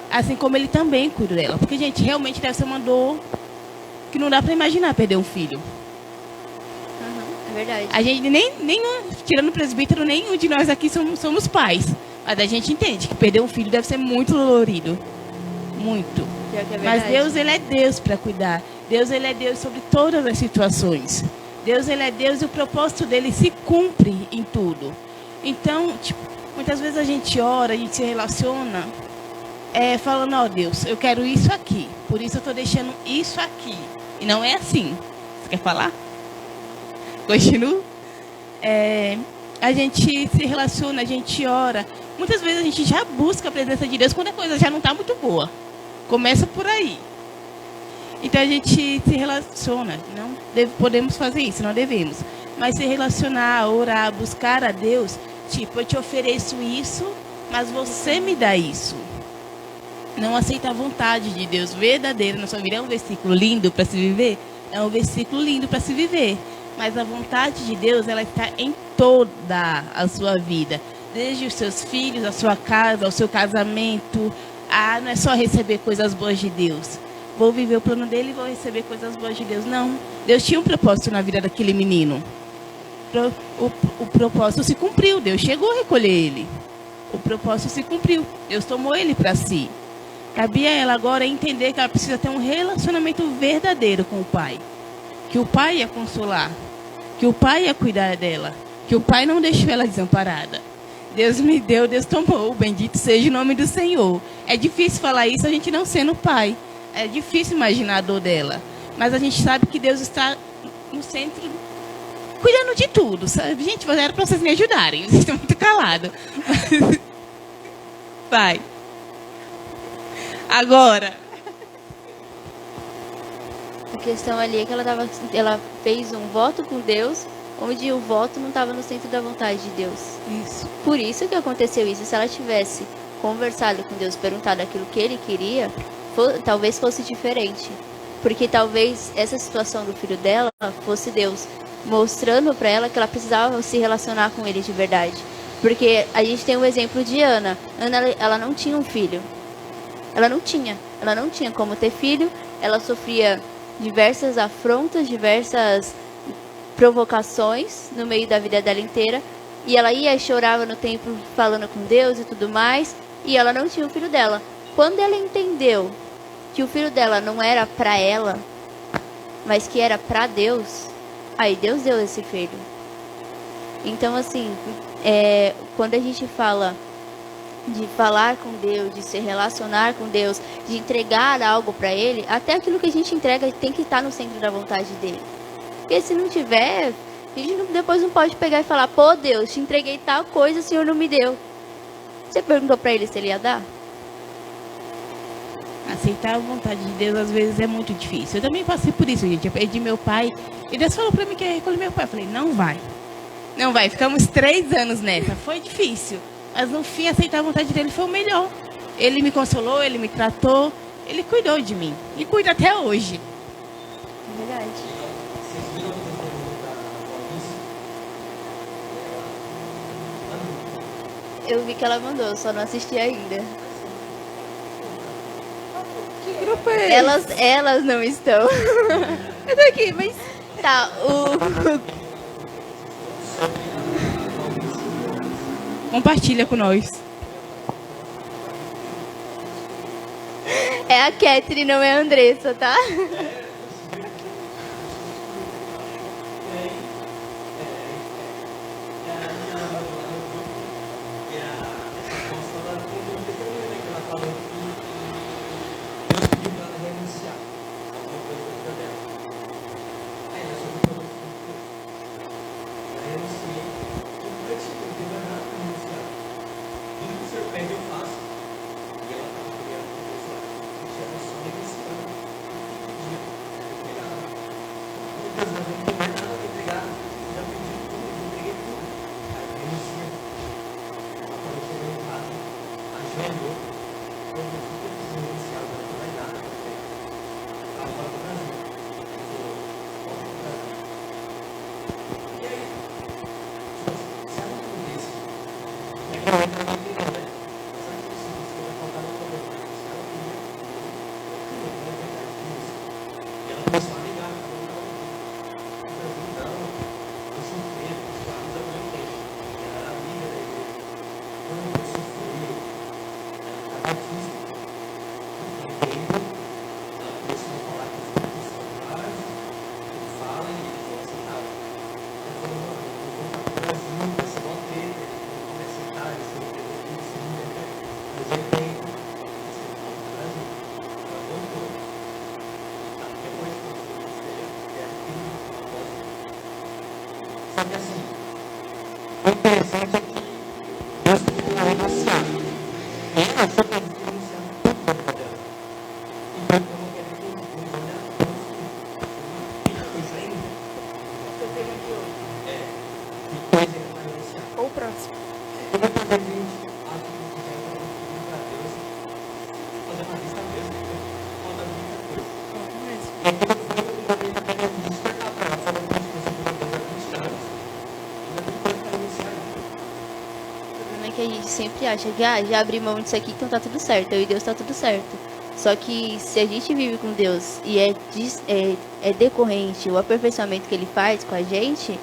Assim como ele também cuida dela. Porque, gente, realmente deve ser uma dor que não dá para imaginar perder um filho. É verdade. A gente, tirando o presbítero, nenhum de nós aqui somos pais. Mas a gente entende que perder um filho deve ser muito dolorido. Muito. Pior que é Mas verdade. Deus, ele é Deus para cuidar. Deus, ele é Deus sobre todas as situações. Deus, ele é Deus e o propósito dele se cumpre em tudo. Então, tipo, muitas vezes a gente ora, a gente se relaciona, falando, ó Deus, eu quero isso aqui. Por isso eu estou deixando isso aqui. E não é assim. Você quer falar? Continuo? A gente se relaciona, a gente ora. Muitas vezes a gente já busca a presença de Deus quando a coisa já não está muito boa. Começa por aí. Então a gente se relaciona. Não podemos fazer isso, não devemos. Mas se relacionar, orar, buscar a Deus, tipo, eu te ofereço isso, mas você me dá isso. Não aceita a vontade de Deus verdadeira na sua vida. É um versículo lindo para se viver? É um versículo lindo para se viver. Mas a vontade de Deus, ela está em toda a sua vida. Desde os seus filhos, a sua casa, o seu casamento. Não é só receber coisas boas de Deus. Vou viver o plano dele e vou receber coisas boas de Deus. Não. Deus tinha um propósito na vida daquele menino. O propósito se cumpriu. Deus chegou a recolher ele. O propósito se cumpriu. Deus tomou ele para si. Cabia a ela agora entender que ela precisa ter um relacionamento verdadeiro com o Pai. Que o Pai ia consolar. Que o Pai ia cuidar dela. Que o Pai não deixou ela desamparada. Deus me deu, Deus tomou. Bendito seja o nome do Senhor. É difícil falar isso a gente não sendo pai. É difícil imaginar a dor dela. Mas a gente sabe que Deus está no centro, cuidando de tudo. Sabe? Gente, era para vocês me ajudarem. Vocês estão muito calados. Vai. Agora. A questão ali é que ela fez um voto com Deus, onde o voto não estava no centro da vontade de Deus. Isso. Por isso que aconteceu isso. Se ela tivesse conversado com Deus, perguntado aquilo que ele queria, talvez fosse diferente. Porque talvez essa situação do filho dela fosse Deus mostrando para ela que ela precisava se relacionar com ele de verdade. Porque a gente tem o exemplo de Ana. Ana, ela não tinha um filho. Ela não tinha como ter filho. Ela sofria diversas afrontas, diversas provocações no meio da vida dela inteira. E ela ia e chorava no templo falando com Deus e tudo mais. E ela não tinha o filho dela. Quando ela entendeu que o filho dela não era para ela, mas que era para Deus, aí Deus deu esse filho. Então, assim, quando a gente fala de falar com Deus, de se relacionar com Deus, de entregar algo para Ele, até aquilo que a gente entrega tem que estar no centro da vontade dele. Porque se não tiver, a gente depois não pode pegar e falar, pô Deus, te entreguei tal coisa, o Senhor não me deu. Você perguntou para ele se ele ia dar? Aceitar a vontade de Deus às vezes é muito difícil. Eu também passei por isso, gente. Eu perdi meu pai e Deus falou para mim que ia recolher meu pai. Eu falei, não vai. Não vai. Ficamos 3 anos nessa. Foi difícil. Mas no fim, aceitar a vontade dele foi o melhor. Ele me consolou, ele me tratou, ele cuidou de mim. E cuida até hoje. É verdade. Vocês viram o testemunho da Clarice? Eu vi que ela mandou, só não assisti ainda. Que grupo é esse? Elas não estão. Eu tô aqui, mas Tá, Compartilha com nós. é a Catherine, não é a Andressa, tá? Deus pediu para ela renunciar a alguma coisa da vida dela. Aí nós Deus, mas eu não tenho mais nada para entregar. Eu já pedi tudo, eu entreguei tudo. Aí eu renuncia. Ela falou, chegou em casa, ajoelhou. Eu não fico preciso renunciar, agora não vai nada para frente. Ela vai para o Brasil. Ele falou, volta para o Brasil. E aí, tipo assim, se ela não desse, é que ela não entendeu, né? Mas sabe que isso vai faltar no problema. Se ela queria, eu não é verdade disso. E ela começou a ligar, falou, não, eu sofri, os fatos eu não tenho. Ela era amiga da igreja. Quando eu sofri, ela estava aqui. Entendo, ela começou a falar com os outros celulares, ele fala e ele falou assim, tá. Ela falou, mano, eu vou voltar pro Brasil, vai ser uma treta, ele não vai aceitar, ele se entendeu tudo sim, né? Mas eu entendo, você volta pro Brasil. Ela voltou. Tá, depois que eu é aquilo, só que assim, o interessante é que Deus pediu ela renunciar. Ela só teve que renunciar tudo da vida dela. Então, eu não quero que Deus olhe para o filho. Tem coisa ainda? Eu tenho aqui hoje. Tem coisa ainda para renunciar. Ou o próximo. E muitas vezes a gente acha que já é para pedir para Deus fazer uma lista mesmo, né? Falta muita coisa. E aquilo foi um momento que ela despertar para ela. Falou que você foi uma coisa há 20 anos. Ainda tem coisa para renunciar ainda. O problema é que a gente sempre acha que já abri mão disso aqui, então tá tudo certo, eu e Deus tá tudo certo. Só que se a gente vive com Deus e é decorrente o aperfeiçoamento que Ele faz com a gente,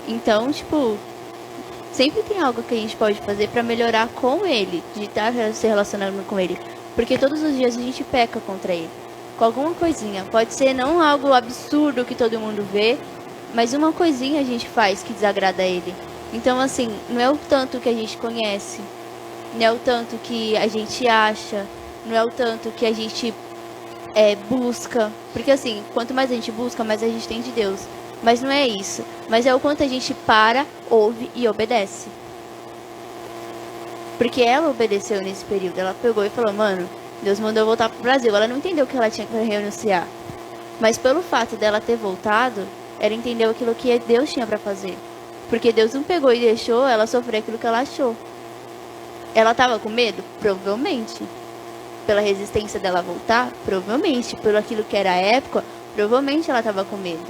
então, tipo, sempre tem algo que a gente pode fazer pra melhorar com Ele, de estar se relacionando com Ele. Porque todos os dias a gente peca contra Ele, com alguma coisinha. Pode ser não algo absurdo que todo mundo vê, mas uma coisinha a gente faz que desagrada a Ele. Então, assim, não é o tanto que a gente conhece, não é o tanto que a gente acha, não é o tanto que a gente busca. Porque, assim, quanto mais a gente busca, mais a gente tem de Deus. Mas não é isso. Mas é o quanto a gente para, ouve e obedece. Porque ela obedeceu nesse período. Ela pegou e falou, mano, Deus mandou eu voltar pro Brasil. Ela não entendeu que ela tinha que renunciar. Mas pelo fato dela ter voltado, ela entendeu aquilo que Deus tinha para fazer. Porque Deus não pegou e deixou ela sofrer aquilo que ela achou. Ela estava com medo? Provavelmente. Pela resistência dela voltar? Provavelmente. Pelo aquilo que era a época? Provavelmente ela estava com medo.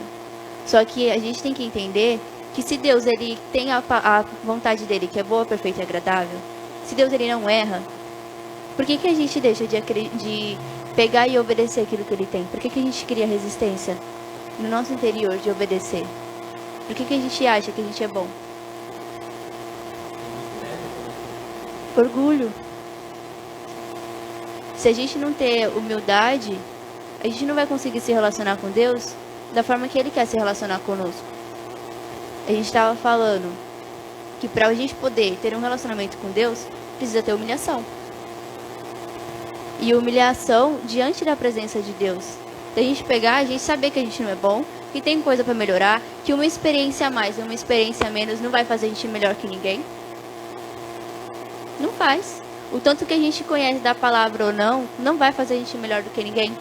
Só que a gente tem que entender que se Deus ele tem a vontade dele, que é boa, perfeita e agradável, se Deus ele não erra, por que a gente deixa de pegar e obedecer aquilo que ele tem? Por que a gente cria resistência no nosso interior de obedecer? Por que a gente acha que a gente é bom? Orgulho. Se a gente não ter humildade, a gente não vai conseguir se relacionar com Deus da forma que Ele quer se relacionar conosco. A gente estava falando que para a gente poder ter um relacionamento com Deus, precisa ter humilhação. E humilhação diante da presença de Deus. Da gente pegar, a gente saber que a gente não é bom, que tem coisa para melhorar, que uma experiência a mais e uma experiência a menos não vai fazer a gente melhor que ninguém. Não faz. O tanto que a gente conhece da palavra ou não, não vai fazer a gente melhor do que ninguém.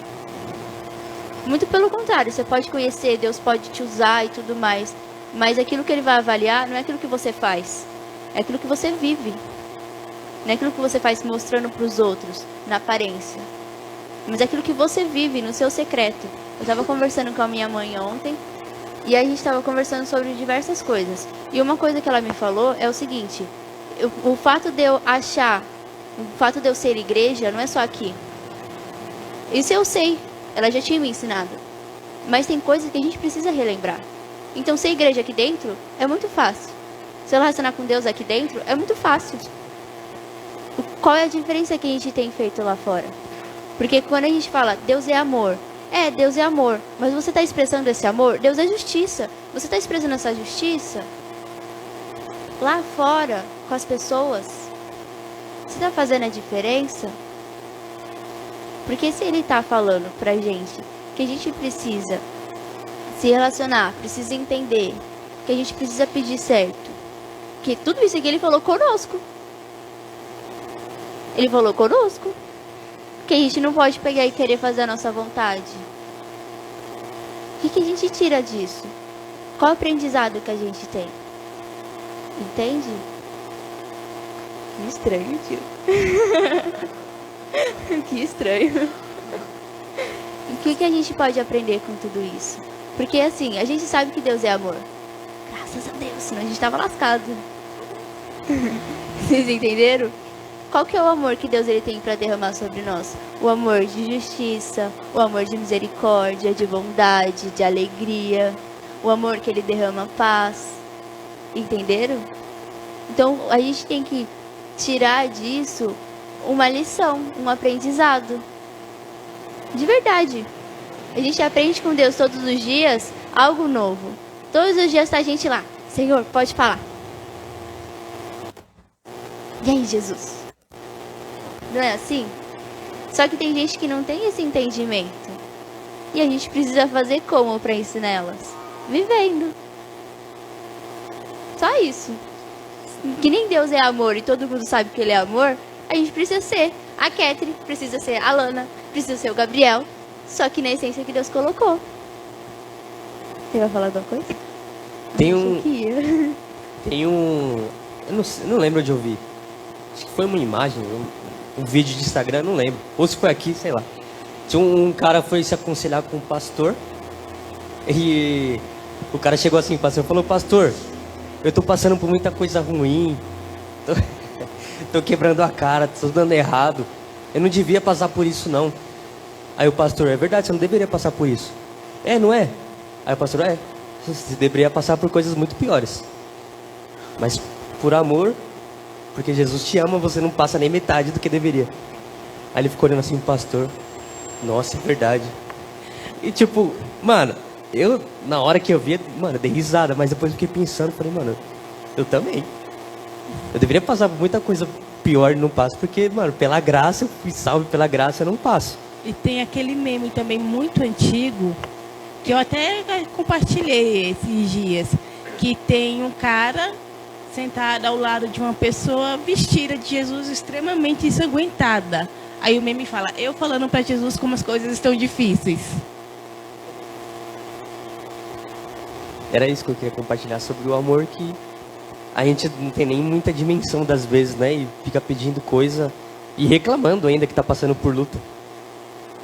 Muito pelo contrário, você pode conhecer, Deus pode te usar e tudo mais, mas aquilo que Ele vai avaliar não é aquilo que você faz, é aquilo que você vive. Não é aquilo que você faz mostrando para os outros, na aparência, mas é aquilo que você vive no seu secreto. Eu estava conversando com a minha mãe ontem, e a gente estava conversando sobre diversas coisas. E uma coisa que ela me falou é o seguinte, o fato de eu achar, o fato de eu ser igreja não é só aqui. Isso eu sei, ela já tinha me ensinado. Mas tem coisas que a gente precisa relembrar. Então ser igreja aqui dentro é muito fácil. Se relacionar com Deus aqui dentro é muito fácil. Qual é a diferença que a gente tem feito lá fora? Porque quando a gente fala Deus é amor, Deus é amor, mas você está expressando esse amor? Deus é justiça. Você está expressando essa justiça lá fora, com as pessoas? Você está fazendo a diferença? Porque se Ele está falando pra gente que a gente precisa se relacionar, precisa entender, que a gente precisa pedir certo, que tudo isso aqui Ele falou conosco. Ele falou conosco. Que a gente não pode pegar e querer fazer a nossa vontade. que a gente tira disso? Qual o aprendizado que a gente tem? Entende? Que estranho, tio. Que estranho. O que a gente pode aprender com tudo isso? Porque assim, a gente sabe que Deus é amor. Graças a Deus, senão a gente tava lascado. Vocês entenderam? Qual que é o amor que Deus ele tem para derramar sobre nós? O amor de justiça, o amor de misericórdia, de bondade, de alegria. O amor que ele derrama paz. Entenderam? Então, a gente tem que tirar disso uma lição, um aprendizado. De verdade. A gente aprende com Deus todos os dias algo novo. Todos os dias tá a gente lá. Senhor, pode falar. E aí, Jesus? Não é assim? Só que tem gente que não tem esse entendimento. E a gente precisa fazer como para ensinar elas? Vivendo. Só isso. Que nem Deus é amor e todo mundo sabe que ele é amor, a gente precisa ser a Ketri, precisa ser a Lana, precisa ser o Gabriel, só que na essência que Deus colocou. Você vai falar alguma coisa? Tem Achei um. que ia. Tem um. Eu não lembro onde eu vi. Acho que foi uma imagem, um vídeo de Instagram, não lembro. Ou se foi aqui, sei lá. Tinha um cara foi se aconselhar com um pastor. E o cara chegou assim, o pastor falou: pastor, eu tô passando por muita coisa ruim. Tô quebrando a cara, tô dando errado. Eu não devia passar por isso, não. Aí o pastor: é verdade, você não deveria passar por isso. É, não é? Aí o pastor: é, você deveria passar por coisas muito piores. Mas por amor, porque Jesus te ama, você não passa nem metade do que deveria. Aí ele ficou olhando assim, pastor. Nossa, é verdade. E tipo, mano, eu, na hora que eu vi, mano, eu dei risada. Mas depois eu fiquei pensando, falei, mano, eu também. Eu deveria passar por muita coisa pior e não passo. Porque, mano, pela graça, eu fui salvo, pela graça eu não passo. E tem aquele meme também muito antigo, que eu até compartilhei esses dias, que tem um cara sentado ao lado de uma pessoa vestida de Jesus extremamente ensanguentada. Aí o meme fala: eu falando para Jesus como as coisas estão difíceis. Era isso que eu queria compartilhar sobre o amor, que a gente não tem nem muita dimensão das vezes, né? E fica pedindo coisa e reclamando ainda que tá passando por luta,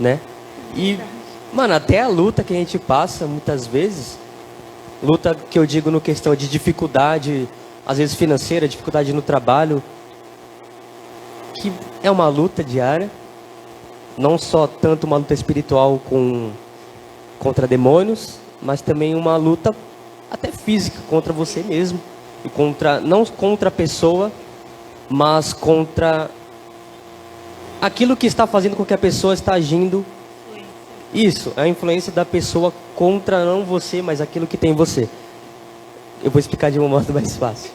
né? E, mano, até a luta que a gente passa muitas vezes, luta que eu digo no questão de dificuldade, às vezes financeira, dificuldade no trabalho, que é uma luta diária, não só tanto uma luta espiritual contra demônios, mas também uma luta até física contra você mesmo, e não contra a pessoa, mas contra aquilo que está fazendo com que a pessoa está agindo. Isso, a influência da pessoa contra não você, mas aquilo que tem em você. Eu vou explicar de um modo mais fácil.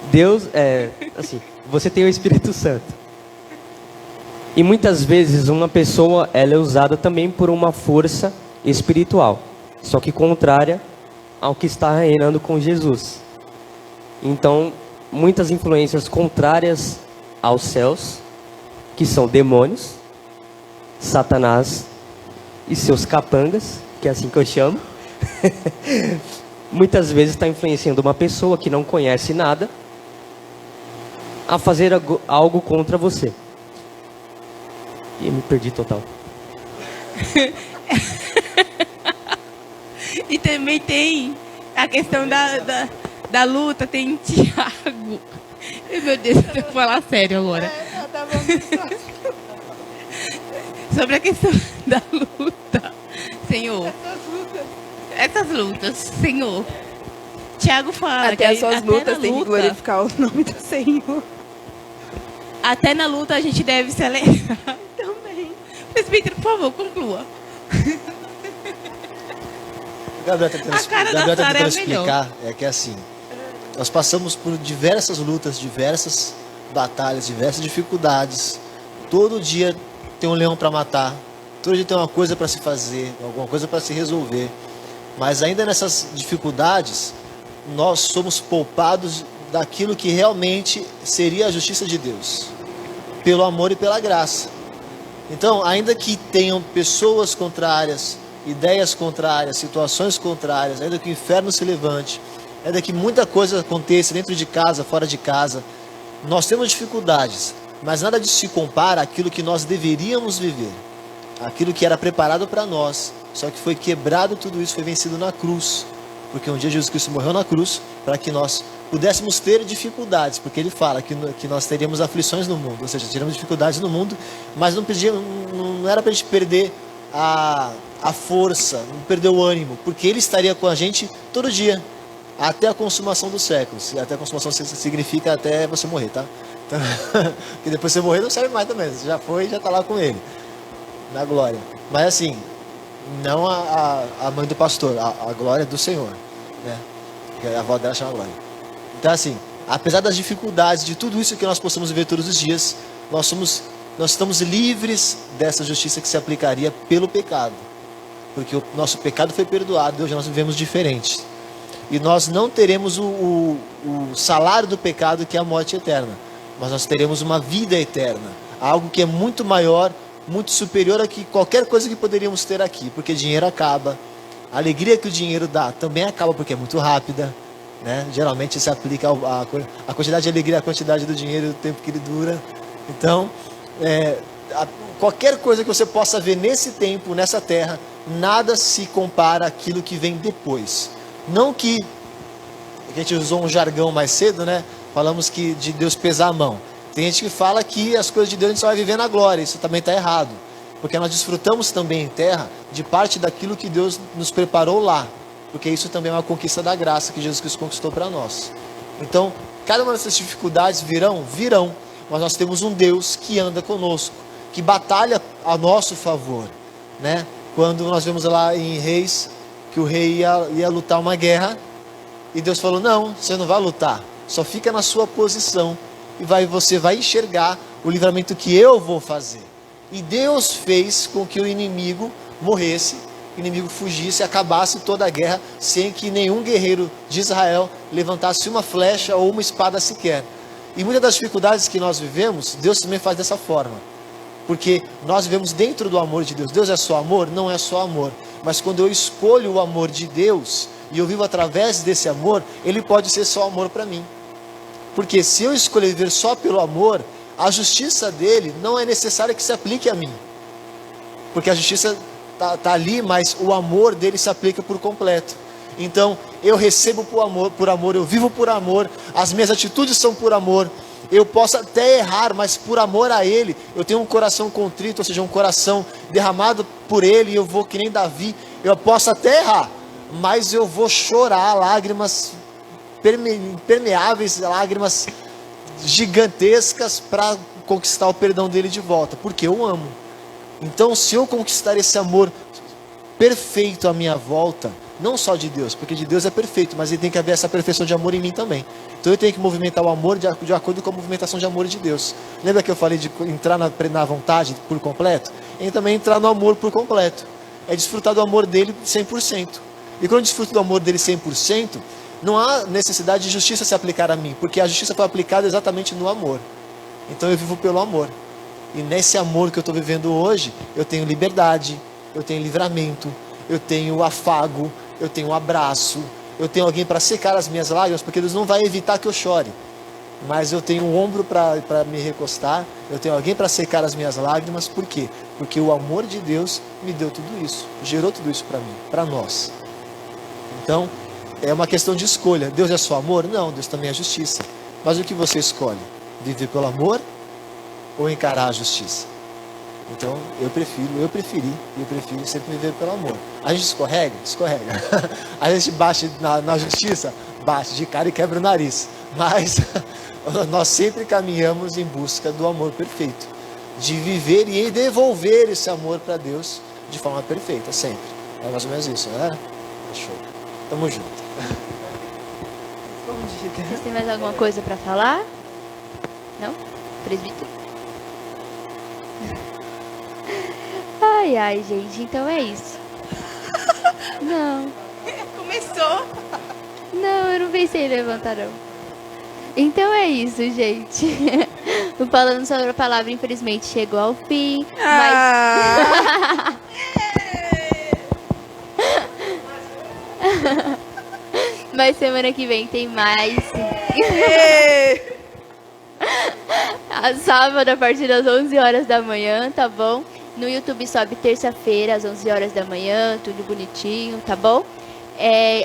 Deus é assim, você tem o Espírito Santo. E muitas vezes uma pessoa, ela é usada também por uma força espiritual, só que contrária ao que está reinando com Jesus. Então, muitas influências contrárias aos céus, que são demônios, Satanás e seus capangas, que é assim que eu chamo, muitas vezes está influenciando uma pessoa que não conhece nada a fazer algo contra você. E eu me perdi total. E também tem a questão da luta, tem Tiago. Meu Deus, eu vou falar sério agora. Sobre a questão da luta, Senhor. Essas lutas, Senhor. Tiago fala Até as que suas até lutas na tem que luta, glorificar o nome do Senhor. até na luta a gente deve se alegrar. Também. Presbítero, por favor, conclua. Gabriel tá A cara da tentando Sara é a explicar, é que é assim, nós passamos por diversas lutas, diversas batalhas, diversas dificuldades. Todo dia tem um leão para matar, todo dia tem uma coisa para se fazer, alguma coisa para se resolver. Mas ainda nessas dificuldades, nós somos poupados daquilo que realmente seria a justiça de Deus, pelo amor e pela graça. Então, ainda que tenham pessoas contrárias, ideias contrárias, situações contrárias, ainda que o inferno se levante, ainda que muita coisa aconteça dentro de casa, fora de casa, nós temos dificuldades, mas nada disso se compara àquilo que nós deveríamos viver, aquilo que era preparado para nós, só que foi quebrado, tudo isso foi vencido na cruz, porque um dia Jesus Cristo morreu na cruz para que nós pudéssemos ter dificuldades, porque ele fala que nós teríamos aflições no mundo, ou seja, teríamos dificuldades no mundo, mas não era para a gente perder a força, não perder o ânimo, porque ele estaria com a gente todo dia, até a consumação dos séculos. E até a consumação significa até você morrer, tá? Então, porque depois você morrer não serve mais também, você já foi e já está lá com ele, na glória. Mas assim, não a mãe do pastor, a glória do Senhor, né? Porque a avó dela chama Glória. Então assim, apesar das dificuldades, de tudo isso que nós possamos viver todos os dias, nós estamos livres dessa justiça que se aplicaria pelo pecado. Porque o nosso pecado foi perdoado, hoje nós vivemos diferente. E nós não teremos o salário do pecado, que é a morte eterna. Mas nós teremos uma vida eterna. Algo que é muito maior, muito superior a qualquer coisa que poderíamos ter aqui. Porque dinheiro acaba. A alegria que o dinheiro dá também acaba, porque é muito rápida, né? Geralmente se aplica a quantidade de alegria, a quantidade do dinheiro, o tempo que ele dura. Então, qualquer coisa que você possa ver nesse tempo, nessa terra, nada se compara àquilo que vem depois. Não que a gente usou um jargão mais cedo, né? Falamos que de Deus pesar a mão. Tem gente que fala que as coisas de Deus a gente só vai viver na glória. Isso também está errado. Porque nós desfrutamos também em terra de parte daquilo que Deus nos preparou lá. Porque isso também é uma conquista da graça que Jesus Cristo conquistou para nós. Então, cada uma dessas dificuldades virão. Mas nós temos um Deus que anda conosco, que batalha a nosso favor, né? Quando nós vemos lá em Reis, que o rei ia lutar uma guerra, e Deus falou, não, você não vai lutar, só fica na sua posição, e você vai enxergar o livramento que eu vou fazer. E Deus fez com que o inimigo morresse, o inimigo fugisse, acabasse toda a guerra, sem que nenhum guerreiro de Israel levantasse uma flecha ou uma espada sequer. E muitas das dificuldades que nós vivemos, Deus também faz dessa forma. Porque nós vivemos dentro do amor de Deus. Deus é só amor? Não é só amor. Mas quando eu escolho o amor de Deus, e eu vivo através desse amor, ele pode ser só amor para mim. Porque se eu escolher viver só pelo amor, a justiça dele não é necessária que se aplique a mim. Porque a justiça está ali, mas o amor dele se aplica por completo. Então, eu recebo por amor, eu vivo por amor, as minhas atitudes são por amor. Eu posso até errar, mas por amor a ele, eu tenho um coração contrito, ou seja, um coração derramado por ele, e eu vou que nem Davi, eu posso até errar, mas eu vou chorar lágrimas impermeáveis, lágrimas gigantescas para conquistar o perdão dele de volta, porque eu amo. Então, se eu conquistar esse amor perfeito à minha volta, não só de Deus, porque de Deus é perfeito, mas ele tem que haver essa perfeição de amor em mim também. Então eu tenho que movimentar o amor de acordo com a movimentação de amor de Deus. Lembra que eu falei de entrar na vontade por completo? E também entrar no amor por completo. É desfrutar do amor dele 100%. E quando eu desfruto do amor dele 100%, não há necessidade de justiça se aplicar a mim, porque a justiça foi aplicada exatamente no amor. Então eu vivo pelo amor. E nesse amor que eu estou vivendo hoje, eu tenho liberdade, eu tenho livramento, eu tenho afago, eu tenho um abraço, eu tenho alguém para secar as minhas lágrimas, porque Deus não vai evitar que eu chore. Mas eu tenho um ombro para me recostar, eu tenho alguém para secar as minhas lágrimas. Por quê? Porque o amor de Deus me deu tudo isso, gerou tudo isso para mim, para nós. Então, é uma questão de escolha. Deus é só amor? Não, Deus também é justiça. Mas o que você escolhe? Viver pelo amor ou encarar a justiça? Então, eu preferi sempre viver pelo amor. A gente escorrega? Escorrega. A gente bate na justiça? Bate de cara e quebra o nariz. Mas nós sempre caminhamos em busca do amor perfeito. De viver e devolver esse amor para Deus de forma perfeita, sempre. É mais ou menos isso, né? Show. Tamo junto. Vocês têm mais alguma coisa para falar? Não? Presbítero? Ai, gente, então é isso. Não. Começou. Não, eu não pensei em levantar, não. Então é isso, gente. Falando sobre a palavra, infelizmente chegou ao fim. Mas... Mas semana que vem tem mais. A sábado, a partir das 11 horas da manhã, tá bom? No YouTube sobe terça-feira, às 11 horas da manhã, tudo bonitinho, tá bom?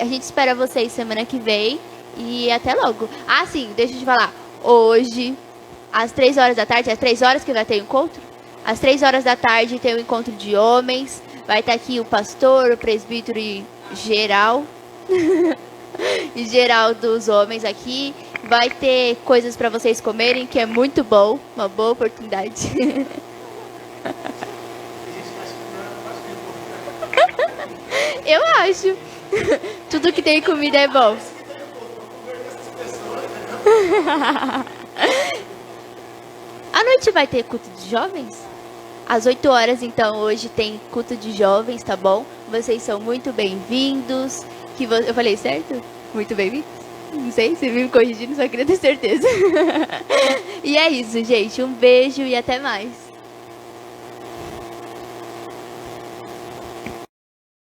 A gente espera vocês semana que vem e até logo. Ah, sim, deixa eu te falar. Hoje, às 3 horas da tarde, é 3 horas que vai ter o encontro? Às 3 horas da tarde tem o encontro de homens. Vai estar aqui o pastor, o presbítero e geral. E geral dos homens aqui. Vai ter coisas para vocês comerem, que é muito bom. Uma boa oportunidade. Eu acho. Tudo que tem comida é bom. À noite vai ter culto de jovens? Às 8 horas, então, hoje tem culto de jovens, tá bom? Vocês são muito bem-vindos. Eu falei certo? Muito bem-vindos? Não sei, você me corrigindo, só queria ter certeza. E é isso, gente. Um beijo e até mais.